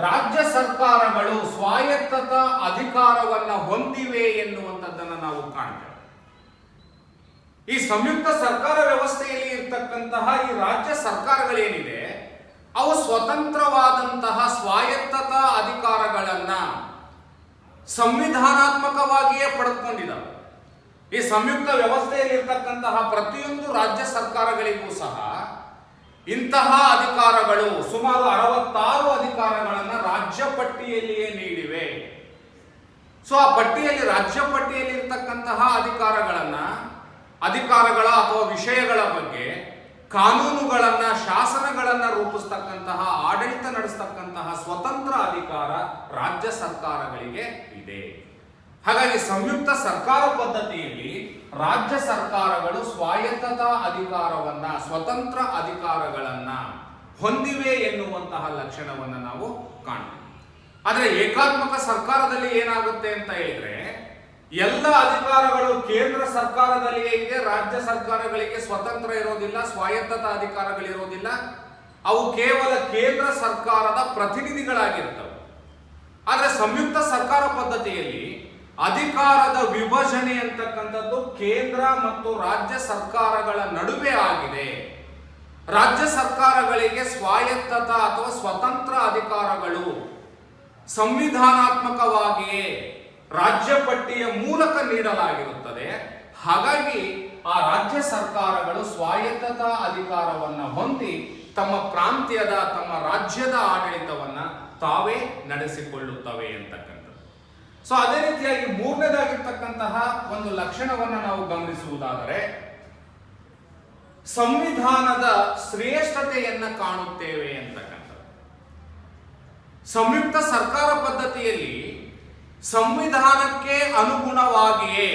ರಾಜ್ಯ ಸರ್ಕಾರಗಳು ಸ್ವಾಯತ್ತತಾ ಅಧಿಕಾರವನ್ನ ಹೊಂದಿವೆ ಎನ್ನುವಂಥದ್ದನ್ನು ನಾವು ಕಾಣ್ತೇವೆ. ಈ ಸಂಯುಕ್ತ ಸರ್ಕಾರ ವ್ಯವಸ್ಥೆಯಲ್ಲಿ ಇರ್ತಕ್ಕಂತಹ ಈ ರಾಜ್ಯ ಸರ್ಕಾರಗಳೇನಿದೆ ಅವು ಸ್ವತಂತ್ರವಾದಂತಹ ಸ್ವಾಯತ್ತತಾ ಅಧಿಕಾರಗಳನ್ನ ಸಂವಿಧಾನಾತ್ಮಕವಾಗಿಯೇ ಪಡೆದುಕೊಂಡಿದ್ದಾವೆ. ಈ ಸಂಯುಕ್ತ ವ್ಯವಸ್ಥೆಯಲ್ಲಿ ಇರ್ತಕ್ಕಂತಹ ಪ್ರತಿಯೊಂದು ರಾಜ್ಯ ಸರ್ಕಾರಗಳಿಗೂ ಸಹ ಇಂತಹ ಅಧಿಕಾರಗಳು, ಸುಮಾರು 66 ಅಧಿಕಾರಗಳನ್ನು ರಾಜ್ಯ ಪಟ್ಟಿಯಲ್ಲಿಯೇ ನೀಡಿವೆ. ಸೊ ಆ ಪಟ್ಟಿಯಲ್ಲಿ, ರಾಜ್ಯ ಪಟ್ಟಿಯಲ್ಲಿ ಇರ್ತಕ್ಕಂತಹ ಅಧಿಕಾರಗಳ ಅಥವಾ ವಿಷಯಗಳ ಬಗ್ಗೆ ಕಾನೂನುಗಳನ್ನ, ಶಾಸನಗಳನ್ನ ರೂಪಿಸ್ತಕ್ಕಂತಹ, ಆಡಳಿತ ನಡೆಸ್ತಕ್ಕಂತಹ ಸ್ವತಂತ್ರ ಅಧಿಕಾರ ರಾಜ್ಯ ಸರ್ಕಾರಗಳಿಗೆ ಇದೆ. ಹಾಗಾಗಿ ಸಂಯುಕ್ತ ಸರ್ಕಾರ ಪದ್ಧತಿಯಲ್ಲಿ ರಾಜ್ಯ ಸರ್ಕಾರಗಳು ಸ್ವಾಯತ್ತತಾ ಅಧಿಕಾರವನ್ನ, ಸ್ವತಂತ್ರ ಅಧಿಕಾರಗಳನ್ನ ಹೊಂದಿವೆ ಎನ್ನುವಂತಹ ಲಕ್ಷಣವನ್ನು ನಾವು ಕಾಣ್ತೀವಿ. ಆದರೆ ಏಕಾತ್ಮಕ ಸರ್ಕಾರದಲ್ಲಿ ಏನಾಗುತ್ತೆ ಅಂತ ಹೇಳಿದ್ರೆ, ಎಲ್ಲ ಅಧಿಕಾರಗಳು ಕೇಂದ್ರ ಸರ್ಕಾರದಲ್ಲಿಯೇ ಇದೆ, ರಾಜ್ಯ ಸರ್ಕಾರಗಳಿಗೆ ಸ್ವತಂತ್ರ ಇರೋದಿಲ್ಲ, ಸ್ವಾಯತ್ತತಾ ಅಧಿಕಾರಗಳಿರೋದಿಲ್ಲ. ಅವು ಕೇವಲ ಕೇಂದ್ರ ಸರ್ಕಾರದ ಪ್ರತಿನಿಧಿಗಳಾಗಿರ್ತವೆ. ಆದರೆ ಸಂಯುಕ್ತ ಸರ್ಕಾರ ಪದ್ಧತಿಯಲ್ಲಿ ಅಧಿಕಾರದ ವಿಭಜನೆ ಅಂತಕ್ಕಂಥದ್ದು ಕೇಂದ್ರ ಮತ್ತು ರಾಜ್ಯ ಸರ್ಕಾರಗಳ ನಡುವೆ ಆಗಿದೆ. ರಾಜ್ಯ ಸರ್ಕಾರಗಳಿಗೆ ಸ್ವಾಯತ್ತತಾ ಅಥವಾ ಸ್ವತಂತ್ರ ಅಧಿಕಾರಗಳು ಸಂವಿಧಾನಾತ್ಮಕವಾಗಿಯೇ ರಾಜ್ಯ ಪಟ್ಟಿಯ ಮೂಲಕ ನೀಡಲಾಗಿರುತ್ತದೆ. ಹಾಗಾಗಿ ಆ ರಾಜ್ಯ ಸರ್ಕಾರಗಳು ಸ್ವಾಯತ್ತತಾ ಅಧಿಕಾರವನ್ನು ಹೊಂದಿ ತಮ್ಮ ಪ್ರಾಂತ್ಯದ, ತಮ್ಮ ರಾಜ್ಯದ ಆಡಳಿತವನ್ನ ತಾವೇ ನಡೆಸಿಕೊಳ್ಳುತ್ತವೆ ಅಂತಕ್ಕಂಥದ್ದು. ಸೊ ಅದೇ ರೀತಿಯಾಗಿ ಮೂರನೇದಾಗಿರ್ತಕ್ಕಂತಹ ಒಂದು ಲಕ್ಷಣವನ್ನು ನಾವು ಗಮನಿಸುವುದಾದರೆ, ಸಂವಿಧಾನದ ಶ್ರೇಷ್ಠತೆಯನ್ನ ಕಾಣುತ್ತೇವೆ ಅಂತಕ್ಕಂಥದ್ದು. ಸಂಯುಕ್ತ ಸರ್ಕಾರ ಪದ್ಧತಿಯಲ್ಲಿ ಸಂವಿಧಾನಕ್ಕೆ ಅನುಗುಣವಾಗಿಯೇ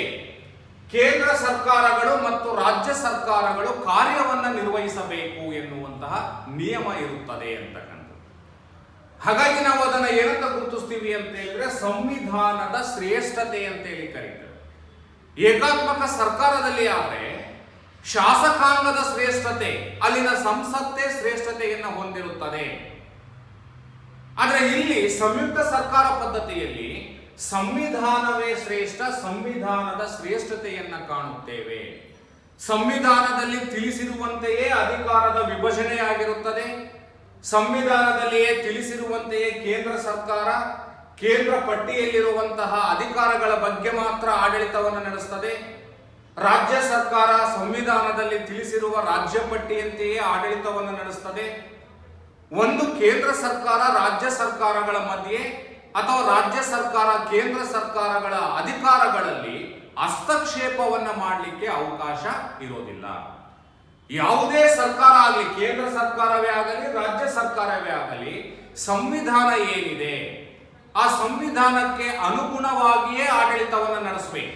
ಕೇಂದ್ರ ಸರ್ಕಾರಗಳು ಮತ್ತು ರಾಜ್ಯ ಸರ್ಕಾರಗಳು ಕಾರ್ಯವನ್ನು ನಿರ್ವಹಿಸಬೇಕು ಎನ್ನುವಂತಹ ನಿಯಮ ಇರುತ್ತದೆ ಅಂತಕ್ಕಂಥದ್ದು. ಹಾಗಾಗಿ ನಾವು ಅದನ್ನು ಏನಂತ ಗುರುತಿಸ್ತೀವಿ ಅಂತ ಹೇಳಿದ್ರೆ, ಸಂವಿಧಾನದ ಶ್ರೇಷ್ಠತೆ ಅಂತೇಳಿ ಕರೀತೇವೆ. ಏಕಾತ್ಮಕ ಸರ್ಕಾರದಲ್ಲಿ ಆದರೆ ಶಾಸಕಾಂಗದ ಶ್ರೇಷ್ಠತೆ, ಅಲ್ಲಿನ ಸಂಸತ್ತೇ ಶ್ರೇಷ್ಠತೆಯನ್ನು ಹೊಂದಿರುತ್ತದೆ. ಆದರೆ ಇಲ್ಲಿ ಸಂಯುಕ್ತ ಸರ್ಕಾರ ಪದ್ಧತಿಯಲ್ಲಿ ಸಂವಿಧಾನವೇ ಶ್ರೇಷ್ಠ, ಸಂವಿಧಾನದ ಶ್ರೇಷ್ಠತೆಯನ್ನ ಕಾಣುತ್ತೇವೆ. ಸಂವಿಧಾನದಲ್ಲಿ ತಿಳಿಸಿರುವಂತೆಯೇ ಅಧಿಕಾರದ ವಿಭಜನೆಯಾಗಿರುತ್ತದೆ. ಸಂವಿಧಾನದಲ್ಲಿಯೇ ತಿಳಿಸಿರುವಂತೆಯೇ ಕೇಂದ್ರ ಸರ್ಕಾರ ಕೇಂದ್ರ ಪಟ್ಟಿಯಲ್ಲಿರುವಂತಹ ಅಧಿಕಾರಗಳ ಬಗ್ಗೆ ಮಾತ್ರ ಆಡಳಿತವನ್ನು ನಡೆಸುತ್ತದೆ. ರಾಜ್ಯ ಸರ್ಕಾರ ಸಂವಿಧಾನದಲ್ಲಿ ತಿಳಿಸಿರುವ ರಾಜ್ಯ ಪಟ್ಟಿಯಂತೆಯೇ ಆಡಳಿತವನ್ನು ನಡೆಸುತ್ತದೆ. ಒಂದು ಕೇಂದ್ರ ಸರ್ಕಾರ ರಾಜ್ಯ ಸರ್ಕಾರಗಳ ಮಧ್ಯೆ ಅಥವಾ ರಾಜ್ಯ ಸರ್ಕಾರ ಕೇಂದ್ರ ಸರ್ಕಾರಗಳ ಅಧಿಕಾರಗಳಲ್ಲಿ ಹಸ್ತಕ್ಷೇಪವನ್ನ ಮಾಡಲಿಕ್ಕೆ ಅವಕಾಶ ಇರೋದಿಲ್ಲ. ಯಾವುದೇ ಸರ್ಕಾರ ಆಗಲಿ, ಕೇಂದ್ರ ಸರ್ಕಾರವೇ ಆಗಲಿ ರಾಜ್ಯ ಸರ್ಕಾರವೇ ಆಗಲಿ, ಸಂವಿಧಾನ ಏನಿದೆ ಆ ಸಂವಿಧಾನಕ್ಕೆ ಅನುಗುಣವಾಗಿಯೇ ಆಡಳಿತವನ್ನು ನಡೆಸಬೇಕು.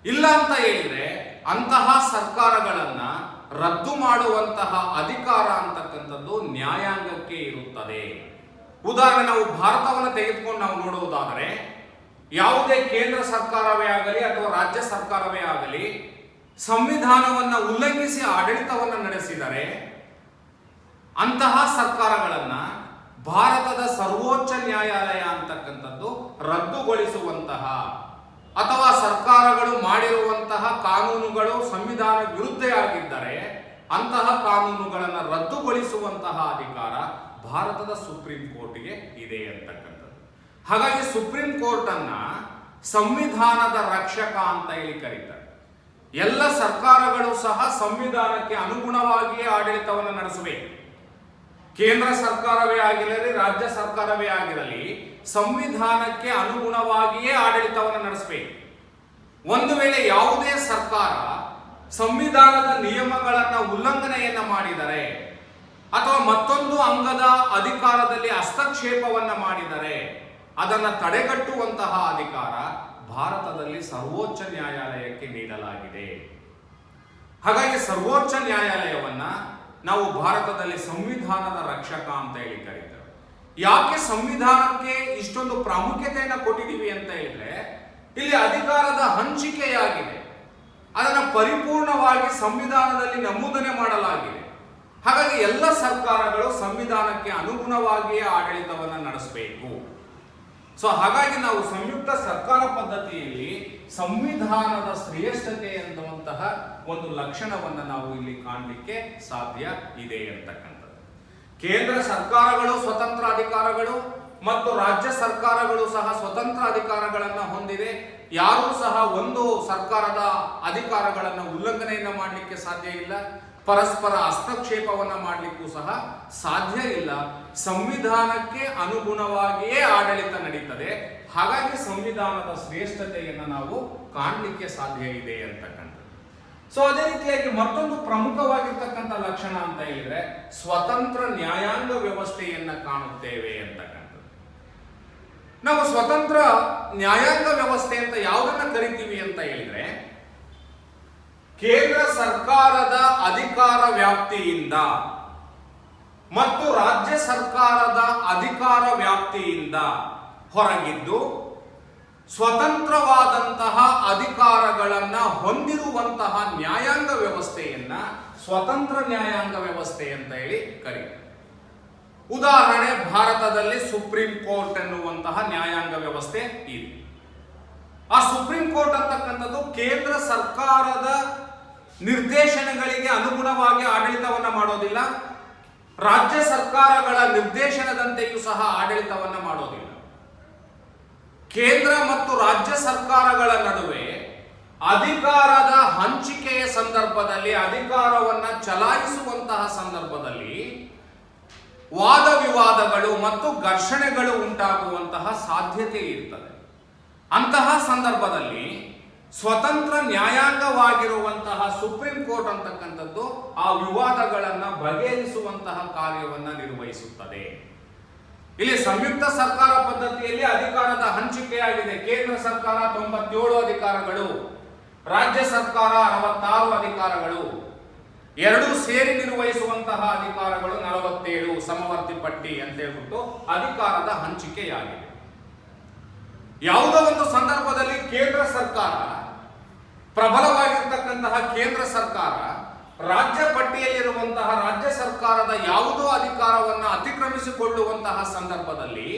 ಇಲ್ಲ ಅಂತ ಹೇಳಿದ್ರೆ ಅಂತಹ ಸರ್ಕಾರಗಳನ್ನ ರದ್ದು ಮಾಡುವಂತಹ ಅಧಿಕಾರ ಅಂತಕ್ಕಂಥದ್ದು ನ್ಯಾಯಾಂಗಕ್ಕೆ ಇರುತ್ತದೆ. ಉದಾಹರಣೆ, ನಾವು ಭಾರತವನ್ನು ತೆಗೆದುಕೊಂಡು ನಾವು ನೋಡುವುದಾದರೆ, ಯಾವುದೇ ಕೇಂದ್ರ ಸರ್ಕಾರವೇ ಆಗಲಿ ಅಥವಾ ರಾಜ್ಯ ಸರ್ಕಾರವೇ ಆಗಲಿ ಸಂವಿಧಾನವನ್ನು ಉಲ್ಲಂಘಿಸಿ ಆಡಳಿತವನ್ನು ನಡೆಸಿದರೆ ಅಂತಹ ಸರ್ಕಾರಗಳನ್ನ ಭಾರತದ ಸರ್ವೋಚ್ಚ ನ್ಯಾಯಾಲಯ ಅಂತಕ್ಕಂಥದ್ದು ರದ್ದುಗೊಳಿಸುವಂತಹ ಅಥವಾ ಸರ್ಕಾರಗಳು ಮಾಡಿರುವಂತಹ ಕಾನೂನುಗಳು ಸಂವಿಧಾನ ವಿರುದ್ಧ ಆಗಿದ್ದರೆ ಅಂತಹ ಕಾನೂನುಗಳನ್ನು ರದ್ದುಗೊಳಿಸುವಂತಹ ಅಧಿಕಾರ ಭಾರತದ ಸುಪ್ರೀಂ ಕೋರ್ಟ್ಗೆ ಇದೆ ಅಂತಕ್ಕಂಥದ್ದು. ಹಾಗಾಗಿ ಸುಪ್ರೀಂ ಕೋರ್ಟ್ ಅನ್ನ ಸಂವಿಧಾನದ ರಕ್ಷಕ ಅಂತ ಹೇಳಿ ಕರೀತಾರೆ. ಎಲ್ಲ ಸರ್ಕಾರಗಳು ಸಹ ಸಂವಿಧಾನಕ್ಕೆ ಅನುಗುಣವಾಗಿಯೇ ಆಡಳಿತವನ್ನು ನಡೆಸಬೇಕು. ಕೇಂದ್ರ ಸರ್ಕಾರವೇ ಆಗಿರಲಿ ರಾಜ್ಯ ಸರ್ಕಾರವೇ ಆಗಿರಲಿ ಸಂವಿಧಾನಕ್ಕೆ ಅನುಗುಣವಾಗಿಯೇ ಆಡಳಿತವನ್ನು ನಡೆಸಬೇಕು. ಒಂದು ವೇಳೆ ಯಾವುದೇ ಸರ್ಕಾರ ಸಂವಿಧಾನದ ನಿಯಮಗಳನ್ನು ಉಲ್ಲಂಘನೆಯನ್ನ ಮಾಡಿದರೆ ಅಥವಾ ಮತ್ತೊಂದು ಅಂಗದ ಅಧಿಕಾರದಲ್ಲಿ ಹಸ್ತಕ್ಷೇಪವನ್ನ ಮಾಡಿದರೆ ಅದನ್ನು ತಡೆಗಟ್ಟುವಂತಹ ಅಧಿಕಾರ ಭಾರತದಲ್ಲಿ ಸರ್ವೋಚ್ಚ ನ್ಯಾಯಾಲಯಕ್ಕೆ ನೀಡಲಾಗಿದೆ. ಹಾಗಾಗಿ ಸರ್ವೋಚ್ಚ ನ್ಯಾಯಾಲಯವನ್ನ ನಾವು ಭಾರತದಲ್ಲಿ ಸಂವಿಧಾನದ ರಕ್ಷಕ ಅಂತ ಹೇಳಿ ಕರೀತೇವೆ. ಯಾಕೆ ಸಂವಿಧಾನಕ್ಕೆ ಇಷ್ಟೊಂದು ಪ್ರಾಮುಖ್ಯತೆಯನ್ನು ಕೊಟ್ಟಿದ್ದೀವಿ ಅಂತ ಹೇಳಿದ್ರೆ, ಇಲ್ಲಿ ಅಧಿಕಾರದ ಹಂಚಿಕೆಯಾಗಿದೆ, ಅದನ್ನು ಪರಿಪೂರ್ಣವಾಗಿ ಸಂವಿಧಾನದಲ್ಲಿ ನಮೂದನೆ ಮಾಡಲಾಗಿದೆ. ಹಾಗಾಗಿ ಎಲ್ಲ ಸರ್ಕಾರಗಳು ಸಂವಿಧಾನಕ್ಕೆ ಅನುಗುಣವಾಗಿಯೇ ಆಡಳಿತವನ್ನು ನಡೆಸಬೇಕು. ಸೊ ಹಾಗಾಗಿ ನಾವು ಸಂಯುಕ್ತ ಸರ್ಕಾರ ಪದ್ಧತಿಯಲ್ಲಿ ಸಂವಿಧಾನದ ಶ್ರೇಷ್ಠತೆ ಎನ್ನುವಂತಹ ಒಂದು ಲಕ್ಷಣವನ್ನು ನಾವು ಇಲ್ಲಿ ಕಾಣಲಿಕ್ಕೆ ಸಾಧ್ಯ ಇದೆ ಅಂತಕ್ಕಂಥದ್ದು. ಕೇಂದ್ರ ಸರ್ಕಾರಗಳು ಸ್ವತಂತ್ರ ಅಧಿಕಾರಗಳು ಮತ್ತು ರಾಜ್ಯ ಸರ್ಕಾರಗಳು ಸಹ ಸ್ವತಂತ್ರ ಅಧಿಕಾರಗಳನ್ನು ಹೊಂದಿದೆ. ಯಾರೂ ಸಹ ಒಂದು ಸರ್ಕಾರದ ಅಧಿಕಾರಗಳನ್ನು ಉಲ್ಲಂಘನೆಯನ್ನು ಮಾಡಲಿಕ್ಕೆ ಸಾಧ್ಯ ಇಲ್ಲ, ಪರಸ್ಪರ ಹಸ್ತಕ್ಷೇಪವನ್ನು ಮಾಡಲಿಕ್ಕೂ ಸಹ ಸಾಧ್ಯ ಇಲ್ಲ. ಸಂವಿಧಾನಕ್ಕೆ ಅನುಗುಣವಾಗಿಯೇ ಆಡಳಿತ ನಡೀತದೆ. ಹಾಗಾಗಿ ಸಂವಿಧಾನದ ಶ್ರೇಷ್ಠತೆಯನ್ನು ನಾವು ಕಾಣಲಿಕ್ಕೆ ಸಾಧ್ಯ ಇದೆ ಅಂತಕ್ಕಂಥದ್ದು. ಸೊ ಅದೇ ರೀತಿಯಾಗಿ ಮತ್ತೊಂದು ಪ್ರಮುಖವಾಗಿರ್ತಕ್ಕಂಥ ಲಕ್ಷಣ ಅಂತ ಹೇಳಿದ್ರೆ ಸ್ವತಂತ್ರ ನ್ಯಾಯಾಂಗ ವ್ಯವಸ್ಥೆಯನ್ನ ಕಾಣುತ್ತೇವೆ ಅಂತಕ್ಕಂಥದ್ದು. ನಾವು ಸ್ವತಂತ್ರ ನ್ಯಾಯಾಂಗ ವ್ಯವಸ್ಥೆ ಅಂತ ಯಾವುದನ್ನ ಕರಿತೀವಿ ಅಂತ ಹೇಳಿದ್ರೆ, ಕೇಂದ್ರ ಸರ್ಕಾರದ ಅಧಿಕಾರ ವ್ಯಾಪ್ತಿಯಿಂದ ಮತ್ತು ರಾಜ್ಯ ಸರ್ಕಾರದ ಅಧಿಕಾರ ವ್ಯಾಪ್ತಿಯಿಂದ ಹೊರಗಿದ್ದು ಸ್ವತಂತ್ರವಾದಂತಹ ಅಧಿಕಾರಗಳನ್ನ ಹೊಂದಿರುವಂತಹ ನ್ಯಾಯಾಂಗ ವ್ಯವಸ್ಥೆಯನ್ನ ಸ್ವತಂತ್ರ ನ್ಯಾಯಾಂಗ ವ್ಯವಸ್ಥೆ ಅಂತ ಹೇಳಿ ಕರೀತಾರೆ. ಉದಾಹರಣೆ, ಭಾರತದಲ್ಲಿ ಸುಪ್ರೀಂ ಕೋರ್ಟ್ ಎನ್ನುವಂತಹ ನ್ಯಾಯಾಂಗ ವ್ಯವಸ್ಥೆ ಇದೆ. ಆ ಸುಪ್ರೀಂ ಕೋರ್ಟ್ ಅಂತಕ್ಕಂಥದ್ದು ಕೇಂದ್ರ ಸರ್ಕಾರದ ನಿರ್ದೇಶನಗಳಿಗೆ ಅನುಗುಣವಾಗಿ ಆಡಳಿತವನ್ನ ಮಾಡೋದಿಲ್ಲ, ರಾಜ್ಯ ಸರ್ಕಾರಗಳ ನಿರ್ದೇಶನದಂತೆಯೂ ಸಹ ಆಡಳಿತವನ್ನ ಮಾಡೋದಿಲ್ಲ. ಕೇಂದ್ರ ಮತ್ತು ರಾಜ್ಯ ಸರ್ಕಾರಗಳ ನಡುವೆ ಅಧಿಕಾರದ ಹಂಚಿಕೆಯ ಸಂದರ್ಭದಲ್ಲಿ, ಅಧಿಕಾರವನ್ನ ಚಲಾಯಿಸುವಂತಹ ಸಂದರ್ಭದಲ್ಲಿ ವಾದ ವಿವಾದಗಳು ಮತ್ತು ಘರ್ಷಣೆಗಳು ಉಂಟಾಗುವಂತಹ ಸಾಧ್ಯತೆ ಇರ್ತದೆ. ಅಂತಹ ಸಂದರ್ಭದಲ್ಲಿ ಸ್ವತಂತ್ರ ನ್ಯಾಯಾಂಗವಾಗಿರುವಂತಹ ಸುಪ್ರೀಂ ಕೋರ್ಟ್ ಅಂತಕ್ಕಂಥದ್ದು ಆ ವಿವಾದಗಳನ್ನು ಬಗೆಹರಿಸುವಂತಹ ಕಾರ್ಯವನ್ನ ನಿರ್ವಹಿಸುತ್ತದೆ. ಇಲ್ಲಿ ಸಂಯುಕ್ತ ಸರ್ಕಾರ ಪದ್ಧತಿಯಲ್ಲಿ ಅಧಿಕಾರದ ಹಂಚಿಕೆಯಾಗಿದೆ. ಕೇಂದ್ರ ಸರ್ಕಾರ 97 ಅಧಿಕಾರಗಳು, ರಾಜ್ಯ ಸರ್ಕಾರ 66 ಅಧಿಕಾರಗಳು, ಎರಡೂ ಸೇರಿ ನಿರ್ವಹಿಸುವಂತಹ ಅಧಿಕಾರಗಳು 47, ಸಮವರ್ತಿ ಪಟ್ಟಿ ಅಂತ ಹೇಳ್ಬಿಟ್ಟು ಅಧಿಕಾರದ ಹಂಚಿಕೆಯಾಗಿದೆ. ಯಾವುದೋ ಒಂದು ಸಂದರ್ಭದಲ್ಲಿ ಕೇಂದ್ರ ಸರ್ಕಾರ, ಪ್ರಬಲವಾಗಿರ್ತಕ್ಕಂತಹ ಕೇಂದ್ರ ಸರ್ಕಾರ ರಾಜ್ಯ ಪಟ್ಟಿಯಲ್ಲಿರುವಂತಹ ರಾಜ್ಯ ಸರ್ಕಾರದ ಯಾವುದೋ ಅಧಿಕಾರವನ್ನು ಅತಿಕ್ರಮಿಸಿಕೊಳ್ಳುವಂತಹ ಸಂದರ್ಭದಲ್ಲಿ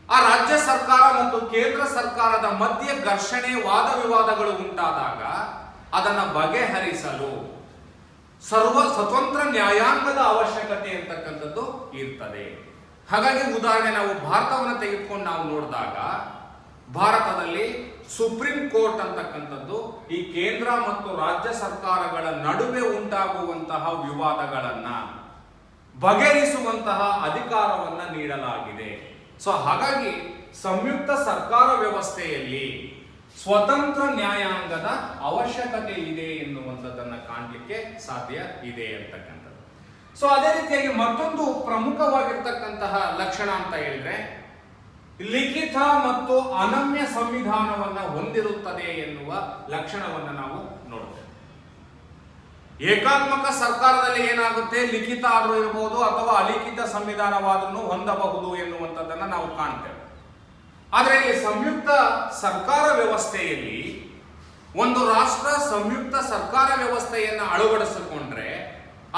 ಆ ರಾಜ್ಯ ಸರ್ಕಾರ ಮತ್ತು ಕೇಂದ್ರ ಸರ್ಕಾರದ ಮಧ್ಯೆ ಘರ್ಷಣೆ, ವಾದ ವಿವಾದಗಳು ಉಂಟಾದಾಗ ಅದನ್ನು ಬಗೆಹರಿಸಲು ಸ್ವತಂತ್ರ ನ್ಯಾಯಾಂಗದ ಅವಶ್ಯಕತೆ ಅಂತಕ್ಕಂಥದ್ದು ಇರ್ತದೆ. ಹಾಗಾಗಿ ಉದಾಹರಣೆ, ನಾವು ಭಾರತವನ್ನು ತೆಗೆದುಕೊಂಡು ನಾವು ನೋಡಿದಾಗ ಭಾರತದಲ್ಲಿ ಸುಪ್ರೀಂ ಕೋರ್ಟ್ ಅಂತಕ್ಕಂಥದ್ದು ಈ ಕೇಂದ್ರ ಮತ್ತು ರಾಜ್ಯ ಸರ್ಕಾರಗಳ ನಡುವೆ ಉಂಟಾಗುವಂತಹ ವಿವಾದಗಳನ್ನ ಬಗೆಹರಿಸುವಂತಹ ಅಧಿಕಾರವನ್ನು ನೀಡಲಾಗಿದೆ. ಸೊ ಹಾಗಾಗಿ ಸಂಯುಕ್ತ ಸರ್ಕಾರ ವ್ಯವಸ್ಥೆಯಲ್ಲಿ ಸ್ವತಂತ್ರ ನ್ಯಾಯಾಂಗದ ಅವಶ್ಯಕತೆ ಇದೆ ಎನ್ನುವಂಥದ್ದನ್ನು ಕಾಣಲಿಕ್ಕೆ ಸಾಧ್ಯ ಇದೆ ಅಂತಕ್ಕಂಥದ್ದು. ಸೊ ಅದೇ ರೀತಿಯಾಗಿ ಮತ್ತೊಂದು ಪ್ರಮುಖವಾಗಿರ್ತಕ್ಕಂತಹ ಲಕ್ಷಣ ಅಂತ ಹೇಳಿದ್ರೆ ಲಿಖಿತ ಮತ್ತು ಅನಮ್ಯ ಸಂವಿಧಾನವನ್ನ ಹೊಂದಿರುತ್ತದೆ ಎನ್ನುವ ಲಕ್ಷಣವನ್ನು ನಾವು ನೋಡ್ತೇವೆ. ಏಕಾತ್ಮಕ ಸರ್ಕಾರದಲ್ಲಿ ಏನಾಗುತ್ತೆ, ಲಿಖಿತ ಆದರೂ ಇರಬಹುದು ಅಥವಾ ಅಲಿಖಿತ ಸಂವಿಧಾನವಾದನ್ನು ಹೊಂದಬಹುದು ಎನ್ನುವಂಥದ್ದನ್ನು ನಾವು ಕಾಣ್ತೇವೆ. ಆದರೆ ಈ ಸಂಯುಕ್ತ ಸರ್ಕಾರ ವ್ಯವಸ್ಥೆಯಲ್ಲಿ ಒಂದು ರಾಷ್ಟ್ರ ಸಂಯುಕ್ತ ಸರ್ಕಾರ ವ್ಯವಸ್ಥೆಯನ್ನು ಅಳವಡಿಸಿಕೊಂಡ್ರೆ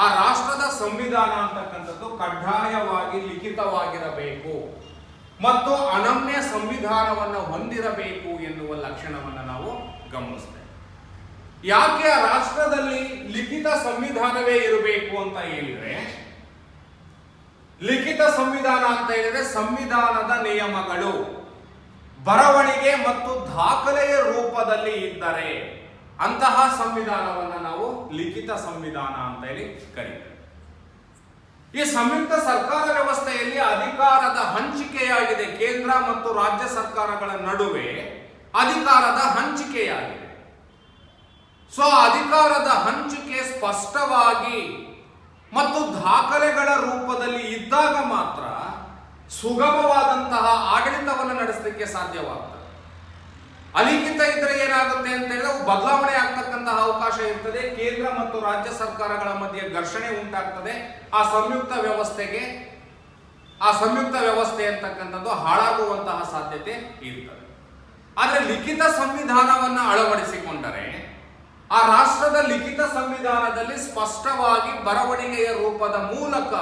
ಆ ರಾಷ್ಟ್ರದ ಸಂವಿಧಾನ ಅಂತಕ್ಕಂಥದ್ದು ಕಡ್ಡಾಯವಾಗಿ ಲಿಖಿತವಾಗಿರಬೇಕು ಮತ್ತು ಅನಮ್ಯ ಸಂವಿಧಾನವನ್ನು ಹೊಂದಿರಬೇಕು ಎನ್ನುವ ಲಕ್ಷಣವನ್ನು ನಾವು ಗಮನಿಸ್ತೇವೆ. ಯಾಕೆ ಆ ರಾಷ್ಟ್ರದಲ್ಲಿ ಲಿಖಿತ ಸಂವಿಧಾನವೇ ಇರಬೇಕು ಅಂತ ಹೇಳಿದ್ರೆ, ಲಿಖಿತ ಸಂವಿಧಾನ ಅಂತ ಹೇಳಿದ್ರೆ ಸಂವಿಧಾನದ ನಿಯಮಗಳು ಬರವಣಿಗೆ ಮತ್ತು ದಾಖಲೆಯ ರೂಪದಲ್ಲಿ ಇದ್ದರೆ ಅಂತಹ ಸಂವಿಧಾನವನ್ನು ನಾವು ಲಿಖಿತ ಸಂವಿಧಾನ ಅಂತ ಹೇಳಿ ಕರೀತೇವೆ. ಈ ಸಂಯುಕ್ತ ಸರ್ಕಾರ ವ್ಯವಸ್ಥೆಯಲ್ಲಿ ಅಧಿಕಾರದ ಹಂಚಿಕೆಯಾಗಿದೆ. ಕೇಂದ್ರ ಮತ್ತು ರಾಜ್ಯ ಸರ್ಕಾರಗಳ ನಡುವೆ ಅಧಿಕಾರದ ಹಂಚಿಕೆಯಾಗಿದೆ. ಸೊ ಅಧಿಕಾರದ ಹಂಚಿಕೆ ಸ್ಪಷ್ಟವಾಗಿ ಮತ್ತು ದಾಖಲೆಗಳ ರೂಪದಲ್ಲಿ ಇದ್ದಾಗ ಮಾತ್ರ ಸುಗಮವಾದಂತಹ ಆಡಳಿತವನ್ನು ನಡೆಸಲಿಕ್ಕೆ ಸಾಧ್ಯವಾಗ್ತದೆ. ಅಲಿಖಿತ ಇದ್ರೆ ಏನಾಗುತ್ತೆ ಅಂತ ಹೇಳಿದ್ರೆ ಬದಲಾವಣೆ ಆಗ್ತಕ್ಕಂತಹ ಅವಕಾಶ ಇರ್ತದೆ. ಕೇಂದ್ರ ಮತ್ತು ರಾಜ್ಯ ಸರ್ಕಾರಗಳ ಮಧ್ಯೆ ಘರ್ಷಣೆ ಉಂಟಾಗ್ತದೆ. ಆ ಸಂಯುಕ್ತ ವ್ಯವಸ್ಥೆ ಅಂತಕ್ಕಂಥದ್ದು ಹಾಳಾಗುವಂತಹ ಸಾಧ್ಯತೆ ಇರ್ತದೆ. ಆದರೆ ಲಿಖಿತ ಸಂವಿಧಾನವನ್ನು ಅಳವಡಿಸಿಕೊಂಡರೆ ಆ ರಾಷ್ಟ್ರದ ಲಿಖಿತ ಸಂವಿಧಾನದಲ್ಲಿ ಸ್ಪಷ್ಟವಾಗಿ ಬರವಣಿಗೆಯ ರೂಪದ ಮೂಲಕ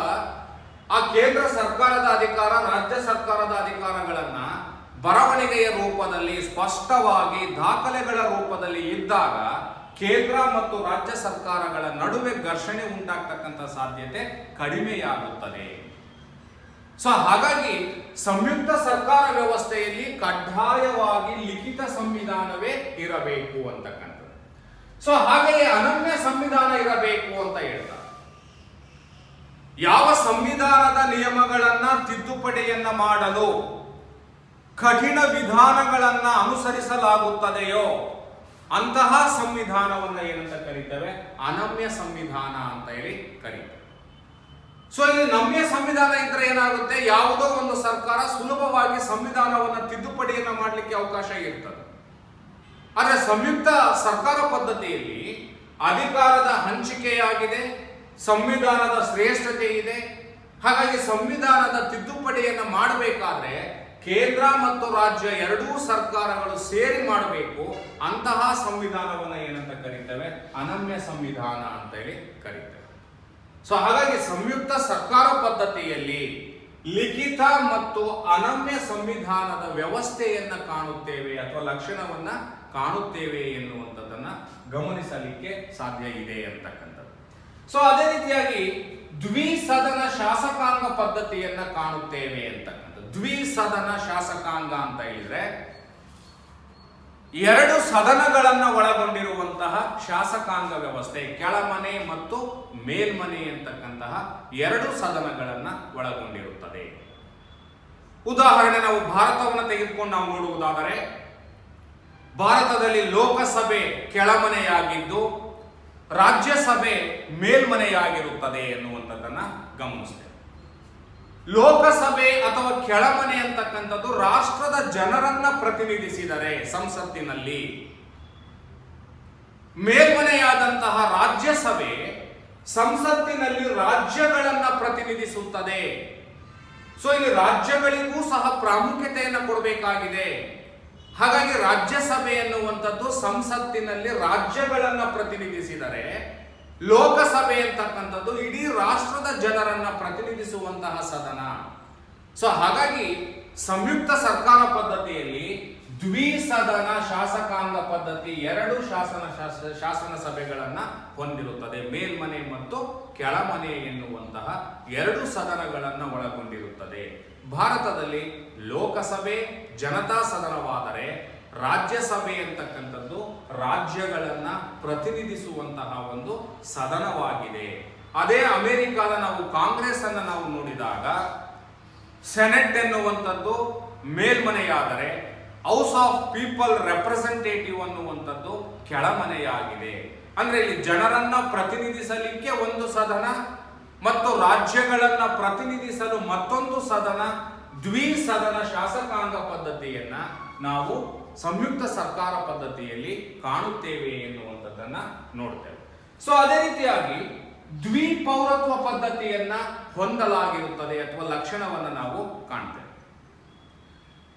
ಆ ಕೇಂದ್ರ ಸರ್ಕಾರದ ಅಧಿಕಾರ, ರಾಜ್ಯ ಸರ್ಕಾರದ ಅಧಿಕಾರಗಳನ್ನ ಬರವಣಿಗೆಯ ರೂಪದಲ್ಲಿ ಸ್ಪಷ್ಟವಾಗಿ ದಾಖಲೆಗಳ ರೂಪದಲ್ಲಿ ಇದ್ದಾಗ ಕೇಂದ್ರ ಮತ್ತು ರಾಜ್ಯ ಸರ್ಕಾರಗಳ ನಡುವೆ ಘರ್ಷಣೆ ಉಂಟಾಗ್ತಕ್ಕಂಥ ಸಾಧ್ಯತೆ ಕಡಿಮೆಯಾಗುತ್ತದೆ. ಸೊ ಹಾಗಾಗಿ ಸಂಯುಕ್ತ ಸರ್ಕಾರ ವ್ಯವಸ್ಥೆಯಲ್ಲಿ ಕಡ್ಡಾಯವಾಗಿ ಲಿಖಿತ ಸಂವಿಧಾನವೇ ಇರಬೇಕು ಅಂತಕ್ಕಂಥದ್ದು. ಸೊ ಹಾಗೆಯೇ ಅನನ್ಯ ಸಂವಿಧಾನ ಇರಬೇಕು ಅಂತ ಹೇಳ್ತಾರೆ. ಯಾವ ಸಂವಿಧಾನದ ನಿಯಮಗಳನ್ನ ತಿದ್ದುಪಡಿಯನ್ನ ಮಾಡಲು ಕಠಿಣ ವಿಧಾನಗಳನ್ನ ಅನುಸರಿಸಲಾಗುತ್ತದೆಯೋ ಅಂತಹ ಸಂವಿಧಾನವನ್ನ ಏನಂತ ಕರೀತೇವೆ, ಅನಮ್ಯ ಸಂವಿಧಾನ ಅಂತ ಹೇಳಿ ಕರೀತೇವೆ. ಸೊ ಇಲ್ಲಿ ನಮ್ಯ ಸಂವಿಧಾನ ಇದ್ರೆ ಏನಾಗುತ್ತೆ, ಯಾವುದೋ ಒಂದು ಸರ್ಕಾರ ಸುಲಭವಾಗಿ ಸಂವಿಧಾನವನ್ನ ತಿದ್ದುಪಡಿಯನ್ನ ಮಾಡಲಿಕ್ಕೆ ಅವಕಾಶ ಇರ್ತದೆ. ಆದರೆ ಸಂಯುಕ್ತ ಸರ್ಕಾರ ಪದ್ಧತಿಯಲ್ಲಿ ಅಧಿಕಾರದ ಹಂಚಿಕೆಯಾಗಿದೆ, ಸಂವಿಧಾನದ ಶ್ರೇಷ್ಠತೆ ಇದೆ. ಹಾಗಾಗಿ ಸಂವಿಧಾನದ ತಿದ್ದುಪಡಿಯನ್ನು ಮಾಡಬೇಕಾದ್ರೆ ಕೇಂದ್ರ ಮತ್ತು ರಾಜ್ಯ ಎರಡೂ ಸರ್ಕಾರಗಳು ಸೇರಿ ಮಾಡಬೇಕು. ಅಂತಹ ಸಂವಿಧಾನವನ್ನು ಏನಂತ ಕರೀತೇವೆ, ಅನಮ್ಯ ಸಂವಿಧಾನ ಅಂತ ಹೇಳಿ ಕರೀತೇವೆ. ಸೊ ಹಾಗಾಗಿ ಸಂಯುಕ್ತ ಸರ್ಕಾರ ಪದ್ಧತಿಯಲ್ಲಿ ಲಿಖಿತ ಮತ್ತು ಅನಮ್ಯ ಸಂವಿಧಾನದ ವ್ಯವಸ್ಥೆಯನ್ನ ಕಾಣುತ್ತೇವೆ ಅಥವಾ ಲಕ್ಷಣವನ್ನ ಕಾಣುತ್ತೇವೆ ಎನ್ನುವಂಥದ್ದನ್ನ ಗಮನಿಸಲಿಕ್ಕೆ ಸಾಧ್ಯ ಇದೆ ಅಂತಕ್ಕಂಥದ್ದು. ಸೊ ಅದೇ ರೀತಿಯಾಗಿ ದ್ವಿಸದನ ಶಾಸಕಾಂಗ ಪದ್ಧತಿಯನ್ನ ಕಾಣುತ್ತೇವೆ ಅಂತಕ್ಕಂಥದ್ದು. ದ್ವಿಸದನ ಶಾಸಕಾಂಗ ಅಂತ ಹೇಳಿದ್ರೆ ಎರಡು ಸದನಗಳನ್ನ ಒಳಗೊಂಡಿರುವಂತಹ ಶಾಸಕಾಂಗ ವ್ಯವಸ್ಥೆ, ಕೆಳಮನೆ ಮತ್ತು ಮೇಲ್ಮನೆ ಅಂತಕ್ಕಂತಹ ಎರಡು ಸದನಗಳನ್ನ ಒಳಗೊಂಡಿರುತ್ತದೆ. ಉದಾಹರಣೆ ನಾವು ಭಾರತವನ್ನು ತೆಗೆದುಕೊಂಡು ನಾವು ನೋಡುವುದಾದರೆ ಭಾರತದಲ್ಲಿ ಲೋಕಸಭೆ ಕೆಳಮನೆಯಾಗಿದ್ದು ರಾಜ್ಯಸಭೆ ಮೇಲ್ಮನೆಯಾಗಿರುತ್ತದೆ ಎನ್ನುವಂಥದ್ದನ್ನ ಗಮನಿಸ್ತೇವೆ. ಲೋಕಸಭೆ ಅಥವಾ ಕೆಳಮನೆ ಅಂತಕ್ಕಂಥದ್ದು ರಾಷ್ಟ್ರದ ಜನರನ್ನ ಪ್ರತಿನಿಧಿಸಿದರೆ ಸಂಸತ್ತಿನಲ್ಲಿ, ಮೇಲ್ಮನೆಯಾದಂತಹ ರಾಜ್ಯಸಭೆ ಸಂಸತ್ತಿನಲ್ಲಿ ರಾಜ್ಯಗಳನ್ನ ಪ್ರತಿನಿಧಿಸುತ್ತದೆ. ಸೊ ಇಲ್ಲಿ ರಾಜ್ಯಗಳಿಗೂ ಸಹ ಪ್ರಾಮುಖ್ಯತೆಯನ್ನು ಕೊಡಬೇಕಾಗಿದೆ. ಹಾಗಾಗಿ ರಾಜ್ಯಸಭೆ ಎನ್ನುವಂಥದ್ದು ಸಂಸತ್ತಿನಲ್ಲಿ ರಾಜ್ಯಗಳನ್ನ ಪ್ರತಿನಿಧಿಸಿದರೆ, ಲೋಕಸಭೆ ಅಂತಕ್ಕಂಥದ್ದು ಇಡೀ ರಾಷ್ಟ್ರದ ಜನರನ್ನ ಪ್ರತಿನಿಧಿಸುವಂತಹ ಸದನ. ಸೊ ಹಾಗಾಗಿ ಸಂಯುಕ್ತ ಸರ್ಕಾರ ಪದ್ಧತಿಯಲ್ಲಿ ದ್ವಿಸದನ ಶಾಸಕಾಂಗ ಪದ್ಧತಿ ಎರಡು ಶಾಸನ ಸಭೆಗಳನ್ನ ಹೊಂದಿರುತ್ತದೆ. ಮೇಲ್ಮನೆ ಮತ್ತು ಕೆಳಮನೆ ಎನ್ನುವಂತಹ ಎರಡು ಸದನಗಳನ್ನ ಒಳಗೊಂಡಿರುತ್ತದೆ. ಭಾರತದಲ್ಲಿ ಲೋಕಸಭೆ ಜನತಾ ಸದನವಾದರೆ ರಾಜ್ಯಸಭೆ ಅಂತಕ್ಕಂಥದ್ದು ರಾಜ್ಯಗಳನ್ನ ಪ್ರತಿನಿಧಿಸುವಂತಹ ಒಂದು ಸದನವಾಗಿದೆ. ಅದೇ ಅಮೆರಿಕಾದ ನಾವು ಕಾಂಗ್ರೆಸ್ ಅನ್ನು ನಾವು ನೋಡಿದಾಗ ಸೆನೆಟ್ ಎನ್ನುವಂಥದ್ದು ಮೇಲ್ಮನೆಯಾದರೆ ಹೌಸ್ ಆಫ್ ಪೀಪಲ್ ರೆಪ್ರೆಸೆಂಟೇಟಿವ್ ಅನ್ನುವಂಥದ್ದು ಕೆಳಮನೆಯಾಗಿದೆ. ಅಂದ್ರೆ ಇಲ್ಲಿ ಜನರನ್ನ ಪ್ರತಿನಿಧಿಸಲಿಕ್ಕೆ ಒಂದು ಸದನ ಮತ್ತು ರಾಜ್ಯಗಳನ್ನ ಪ್ರತಿನಿಧಿಸಲು ಮತ್ತೊಂದು ಸದನ, ದ್ವಿಸದನ ಶಾಸಕಾಂಗ ಪದ್ಧತಿಯನ್ನ ನಾವು ಸಂಯುಕ್ತ ಸರ್ಕಾರ ಪದ್ಧತಿಯಲ್ಲಿ ಕಾಣುತ್ತೇವೆ ಎನ್ನುವಂಥದ್ದನ್ನ ನೋಡ್ತೇವೆ. ಸೊ ಅದೇ ರೀತಿಯಾಗಿ ದ್ವಿಪೌರತ್ವ ಪದ್ಧತಿಯನ್ನ ಹೊಂದಲಾಗಿರುತ್ತದೆ ಅಥವಾ ಲಕ್ಷಣವನ್ನು ನಾವು ಕಾಣ್ತೇವೆ.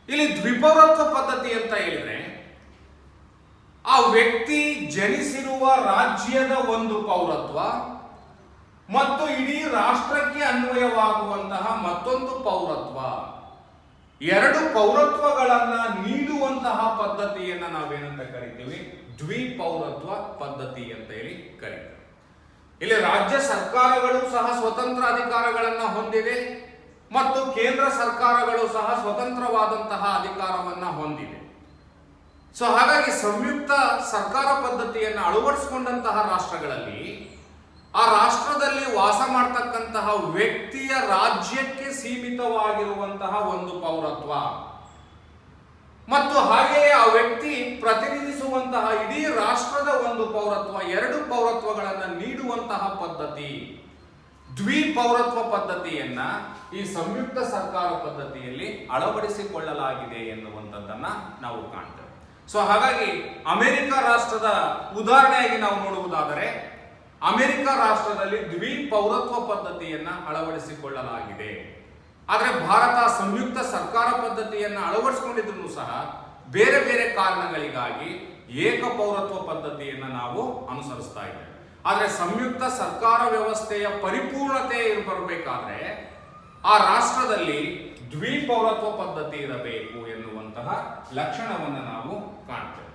ಇಲ್ಲಿ ದ್ವಿಪೌರತ್ವ ಪದ್ಧತಿ ಅಂತ ಹೇಳಿದ್ರೆ ಆ ವ್ಯಕ್ತಿ ಜನಿಸಿರುವ ರಾಜ್ಯದ ಒಂದು ಪೌರತ್ವ ಮತ್ತು ಇಡೀ ರಾಷ್ಟ್ರಕ್ಕೆ ಅನ್ವಯವಾಗುವಂತಹ ಮತ್ತೊಂದು ಪೌರತ್ವ, ಎರಡು ಪೌರತ್ವಗಳನ್ನ ನೀಡುವಂತಹ ಪದ್ಧತಿಯನ್ನ ನಾವೇನಂತ ಕರಿತೀವಿ, ದ್ವಿಪೌರತ್ವ ಪದ್ಧತಿ ಅಂತ ಹೇಳಿ ಕರೀತೀವಿ. ಇಲ್ಲಿ ರಾಜ್ಯ ಸರ್ಕಾರಗಳು ಸಹ ಸ್ವತಂತ್ರ ಅಧಿಕಾರಗಳನ್ನ ಹೊಂದಿದೆ ಮತ್ತು ಕೇಂದ್ರ ಸರ್ಕಾರಗಳು ಸಹ ಸ್ವತಂತ್ರವಾದಂತಹ ಅಧಿಕಾರವನ್ನ ಹೊಂದಿದೆ. ಸೊ ಹಾಗಾಗಿ ಸಂಯುಕ್ತ ಸರ್ಕಾರ ಪದ್ಧತಿಯನ್ನು ಅಳವಡಿಸಿಕೊಂಡಂತಹ ರಾಷ್ಟ್ರಗಳಲ್ಲಿ ಆ ರಾಷ್ಟ್ರದಲ್ಲಿ ವಾಸ ಮಾಡ್ತಕ್ಕಂತಹ ವ್ಯಕ್ತಿಯ ರಾಜ್ಯಕ್ಕೆ ಸೀಮಿತವಾಗಿರುವಂತಹ ಒಂದು ಪೌರತ್ವ ಮತ್ತು ಹಾಗೆಯೇ ಆ ವ್ಯಕ್ತಿ ಪ್ರತಿನಿಧಿಸುವಂತಹ ಇಡೀ ರಾಷ್ಟ್ರದ ಒಂದು ಪೌರತ್ವ, ಎರಡು ಪೌರತ್ವಗಳನ್ನು ನೀಡುವಂತಹ ಪದ್ಧತಿ ದ್ವಿಪೌರತ್ವ ಪದ್ಧತಿಯನ್ನ ಈ ಸಂಯುಕ್ತ ಸರ್ಕಾರ ಪದ್ಧತಿಯಲ್ಲಿ ಅಳವಡಿಸಿಕೊಳ್ಳಲಾಗಿದೆ ಎನ್ನುವಂಥದ್ದನ್ನ ನಾವು ಕಾಣ್ತೇವೆ. ಸೊ ಹಾಗಾಗಿ ಅಮೆರಿಕ ರಾಷ್ಟ್ರದ ಉದಾಹರಣೆಯಾಗಿ ನಾವು ನೋಡುವುದಾದರೆ ಅಮೆರಿಕ ರಾಷ್ಟ್ರದಲ್ಲಿ ದ್ವಿಪೌರತ್ವ ಪದ್ಧತಿಯನ್ನ ಅಳವಡಿಸಿಕೊಳ್ಳಲಾಗಿದೆ. ಆದರೆ ಭಾರತ ಸಂಯುಕ್ತ ಸರ್ಕಾರ ಪದ್ಧತಿಯನ್ನು ಅಳವಡಿಸಿಕೊಂಡಿದ್ರು ಸಹ ಬೇರೆ ಬೇರೆ ಕಾರಣಗಳಿಗಾಗಿ ಏಕಪೌರತ್ವ ಪದ್ಧತಿಯನ್ನು ನಾವು ಅನುಸರಿಸ್ತಾ ಇದ್ದೇವೆ. ಆದರೆ ಸಂಯುಕ್ತ ಸರ್ಕಾರ ವ್ಯವಸ್ಥೆಯ ಪರಿಪೂರ್ಣತೆ ಬರಬೇಕಾದ್ರೆ ಆ ರಾಷ್ಟ್ರದಲ್ಲಿ ದ್ವಿಪೌರತ್ವ ಪದ್ಧತಿ ಇರಬೇಕು ಎನ್ನುವಂತಹ ಲಕ್ಷಣವನ್ನು ನಾವು ಕಾಣ್ತೇವೆ.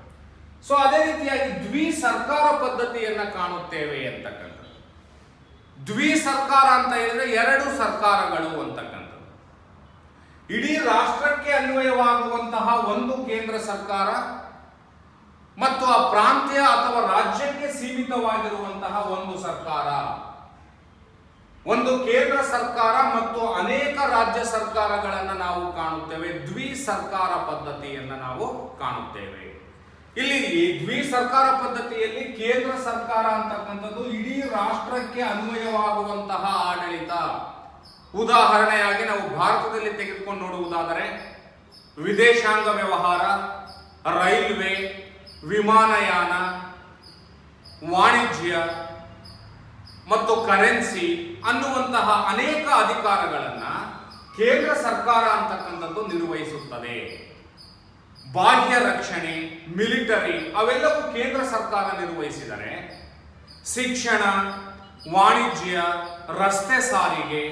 ಸೊ ಅದೇ ರೀತಿಯಾಗಿ ದ್ವಿ ಸರ್ಕಾರ ಪದ್ಧತಿಯನ್ನ ಕಾಣುತ್ತೇವೆ ಅಂತಕ್ಕಂಥದ್ದು. ದ್ವಿ ಸರ್ಕಾರ ಅಂತ ಹೇಳಿದ್ರೆ ಎರಡು ಸರ್ಕಾರಗಳು ಅಂತಕ್ಕಂಥದ್ದು. ಇಡೀ ರಾಷ್ಟ್ರಕ್ಕೆ ಅನ್ವಯವಾಗುವಂತಹ ಒಂದು ಕೇಂದ್ರ ಸರ್ಕಾರ ಮತ್ತು ಆ ಪ್ರಾಂತ್ಯ ಅಥವಾ ರಾಜ್ಯಕ್ಕೆ ಸೀಮಿತವಾಗಿರುವಂತಹ ಒಂದು ಸರ್ಕಾರ, ಒಂದು ಕೇಂದ್ರ ಸರ್ಕಾರ ಮತ್ತು ಅನೇಕ ರಾಜ್ಯ ಸರ್ಕಾರಗಳನ್ನು ನಾವು ಕಾಣುತ್ತೇವೆ. ದ್ವಿ ಸರ್ಕಾರ ಪದ್ಧತಿಯನ್ನು ನಾವು ಕಾಣುತ್ತೇವೆ. ಇಲ್ಲಿ ಈ ದ್ವಿ ಸರ್ಕಾರ ಪದ್ಧತಿಯಲ್ಲಿ ಕೇಂದ್ರ ಸರ್ಕಾರ ಅಂತಕ್ಕಂಥದ್ದು ಇಡೀ ರಾಷ್ಟ್ರಕ್ಕೆ ಅನ್ವಯವಾಗುವಂತಹ ಆಡಳಿತ. ಉದಾಹರಣೆಯಾಗಿ ನಾವು ಭಾರತದಲ್ಲಿ ತೆಗೆದುಕೊಂಡು ನೋಡುವುದಾದರೆ ವಿದೇಶಾಂಗ ವ್ಯವಹಾರ, ರೈಲ್ವೆ, ವಿಮಾನಯಾನ, ವಾಣಿಜ್ಯ ಮತ್ತು ಕರೆನ್ಸಿ ಅನ್ನುವಂತಹ ಅನೇಕ ಅಧಿಕಾರಗಳನ್ನ ಕೇಂದ್ರ ಸರ್ಕಾರ ಅಂತಕ್ಕಂಥದ್ದು ನಿರ್ವಹಿಸುತ್ತದೆ. ಬಾಹ್ಯ ರಕ್ಷಣೆ, ಮಿಲಿಟರಿ ಅವೆಲ್ಲವೂ ಕೇಂದ್ರ ಸರ್ಕಾರ ನಿರ್ವಹಿಸಿದರೆ, ಶಿಕ್ಷಣ, ವಾಣಿಜ್ಯ, ರಸ್ತೆ ಸಾರಿಗೆ,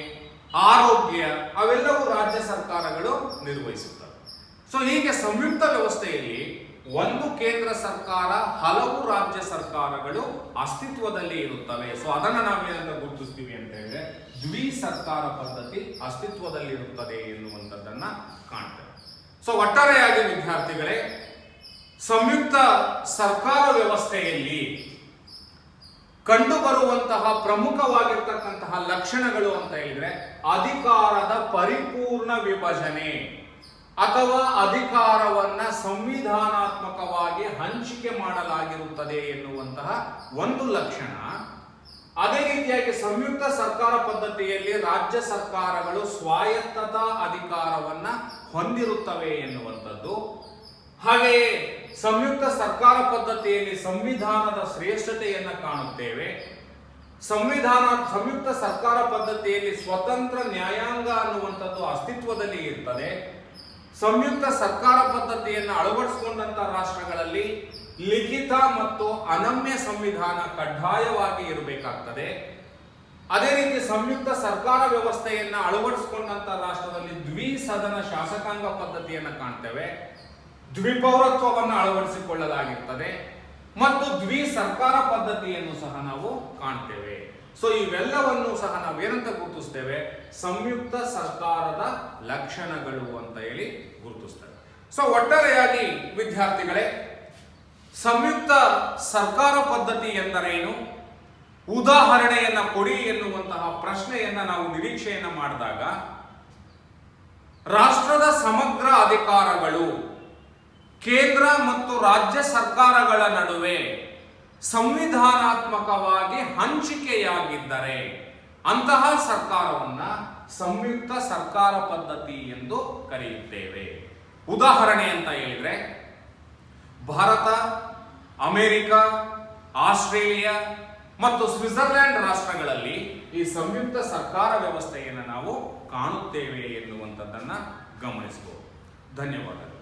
ಆರೋಗ್ಯ ಅವೆಲ್ಲವೂ ರಾಜ್ಯ ಸರ್ಕಾರಗಳು ನಿರ್ವಹಿಸುತ್ತವೆ. ಸೊ ಹೀಗೆ ಸಂಯುಕ್ತ ವ್ಯವಸ್ಥೆಯಲ್ಲಿ ಒಂದು ಕೇಂದ್ರ ಸರ್ಕಾರ, ಹಲವು ರಾಜ್ಯ ಸರ್ಕಾರಗಳು ಅಸ್ತಿತ್ವದಲ್ಲಿ ಇರುತ್ತವೆ. ಸೊ ಅದನ್ನು ನಾವೇನಂತ ಗುರುತಿಸ್ತೀವಿ ಅಂತ ಹೇಳಿದ್ರೆ ದ್ವಿ ಸರ್ಕಾರ ಪದ್ಧತಿ ಅಸ್ತಿತ್ವದಲ್ಲಿ ಇರುತ್ತದೆ ಎನ್ನುವಂಥದ್ದನ್ನ ಕಾಣ್ತೇವೆ. ಸೊ ಒಟ್ಟಾರೆಯಾಗಿ ವಿದ್ಯಾರ್ಥಿಗಳೇ, ಸಂಯುಕ್ತ ಸರ್ಕಾರ ವ್ಯವಸ್ಥೆಯಲ್ಲಿ ಕಂಡುಬರುವಂತಹ ಪ್ರಮುಖವಾಗಿರ್ತಕ್ಕಂತಹ ಲಕ್ಷಣಗಳು ಅಂತ ಹೇಳಿದ್ರೆ ಅಧಿಕಾರದ ಪರಿಪೂರ್ಣ ವಿಭಜನೆ ಅಥವಾ ಅಧಿಕಾರವನ್ನ ಸಂವಿಧಾನಾತ್ಮಕವಾಗಿ ಹಂಚಿಕೆ ಮಾಡಲಾಗಿರುತ್ತದೆ ಎನ್ನುವಂತಹ ಒಂದು ಲಕ್ಷಣ. ಅದೇ ರೀತಿಯಾಗಿ ಸಂಯುಕ್ತ ಸರ್ಕಾರ ಪದ್ಧತಿಯಲ್ಲಿ ರಾಜ್ಯ ಸರ್ಕಾರಗಳು ಸ್ವಾಯತ್ತತಾ ಅಧಿಕಾರವನ್ನ ಹೊಂದಿರುತ್ತವೆ ಎನ್ನುವಂಥದ್ದು. ಹಾಗೆಯೇ ಸಂಯುಕ್ತ ಸರ್ಕಾರ ಪದ್ಧತಿಯಲ್ಲಿ ಸಂವಿಧಾನದ ಶ್ರೇಷ್ಠತೆಯನ್ನು ಕಾಣುತ್ತೇವೆ. ಸಂಯುಕ್ತ ಸರ್ಕಾರ ಪದ್ಧತಿಯಲ್ಲಿ ಸ್ವತಂತ್ರ ನ್ಯಾಯಾಂಗ ಅನ್ನುವಂಥದ್ದು ಅಸ್ತಿತ್ವದಲ್ಲಿ ಇರ್ತದೆ. ಸಂಯುಕ್ತ ಸರ್ಕಾರ ಪದ್ಧತಿಯನ್ನು ಅಳವಡಿಸಿಕೊಂಡಂತಹ ರಾಷ್ಟ್ರಗಳಲ್ಲಿ ಲಿಖಿತ ಮತ್ತು ಅನಮ್ಯ ಸಂವಿಧಾನ ಕಡ್ಡಾಯವಾಗಿ ಇರಬೇಕಾಗ್ತದೆ. ಅದೇ ರೀತಿ ಸಂಯುಕ್ತ ಸರ್ಕಾರ ವ್ಯವಸ್ಥೆಯನ್ನು ಅಳವಡಿಸಿಕೊಂಡಂತಹ ರಾಷ್ಟ್ರದಲ್ಲಿ ದ್ವಿಸದನ ಶಾಸಕಾಂಗ ಪದ್ಧತಿಯನ್ನು ಕಾಣ್ತೇವೆ. ದ್ವಿಪೌರತ್ವವನ್ನು ಅಳವಡಿಸಿಕೊಳ್ಳಲಾಗಿರ್ತದೆ ಮತ್ತು ದ್ವಿ ಸರ್ಕಾರ ಪದ್ಧತಿಯನ್ನು ಸಹ ನಾವು ಕಾಣ್ತೇವೆ. ಸೊ ಇವೆಲ್ಲವನ್ನು ಸಹ ನಾವು ಏನಂತ ಗುರುತಿಸ್ತೇವೆ, ಸಂಯುಕ್ತ ಸರ್ಕಾರದ ಲಕ್ಷಣಗಳು ಅಂತ ಹೇಳಿ ಗುರುತಿಸ್ತೇವೆ. ಸೊ ಒಟ್ಟಾರೆಯಾಗಿ ವಿದ್ಯಾರ್ಥಿಗಳೇ, ಸಂಯುಕ್ತ ಸರ್ಕಾರ ಪದ್ಧತಿ ಎಂದರೇನು, ಉದಾಹರಣೆಯನ್ನ ಕೊಡಿ ಎನ್ನುವಂತಹ ಪ್ರಶ್ನೆಯನ್ನ ನಾವು ನಿರೀಕ್ಷೆಯನ್ನ ಮಾಡಿದಾಗ ರಾಷ್ಟ್ರದ ಸಮಗ್ರ ಅಧಿಕಾರಗಳು ಕೇಂದ್ರ ಮತ್ತು ರಾಜ್ಯ ಸರ್ಕಾರಗಳ ನಡುವೆ ಸಂವಿಧಾನಾತ್ಮಕವಾಗಿ ಹಂಚಿಕೆಯಾಗಿದ್ದರೆ ಅಂತಹ ಸರ್ಕಾರವನ್ನ ಸಂಯುಕ್ತ ಸರ್ಕಾರ ಪದ್ಧತಿ ಎಂದು ಕರೆಯುತ್ತೇವೆ. ಉದಾಹರಣೆ ಅಂತ ಹೇಳಿದ್ರೆ ಭಾರತ, ಅಮೆರಿಕ, ಆಸ್ಟ್ರೇಲಿಯಾ ಮತ್ತು ಸ್ವಿಟ್ಜರ್ಲ್ಯಾಂಡ್ ರಾಷ್ಟ್ರಗಳಲ್ಲಿ ಈ ಸಂಯುಕ್ತ ಸರ್ಕಾರ ವ್ಯವಸ್ಥೆಯನ್ನು ನಾವು ಕಾಣುತ್ತೇವೆ ಎನ್ನುವಂಥದ್ದನ್ನು ಗಮನಿಸಬಹುದು. ಧನ್ಯವಾದಗಳು.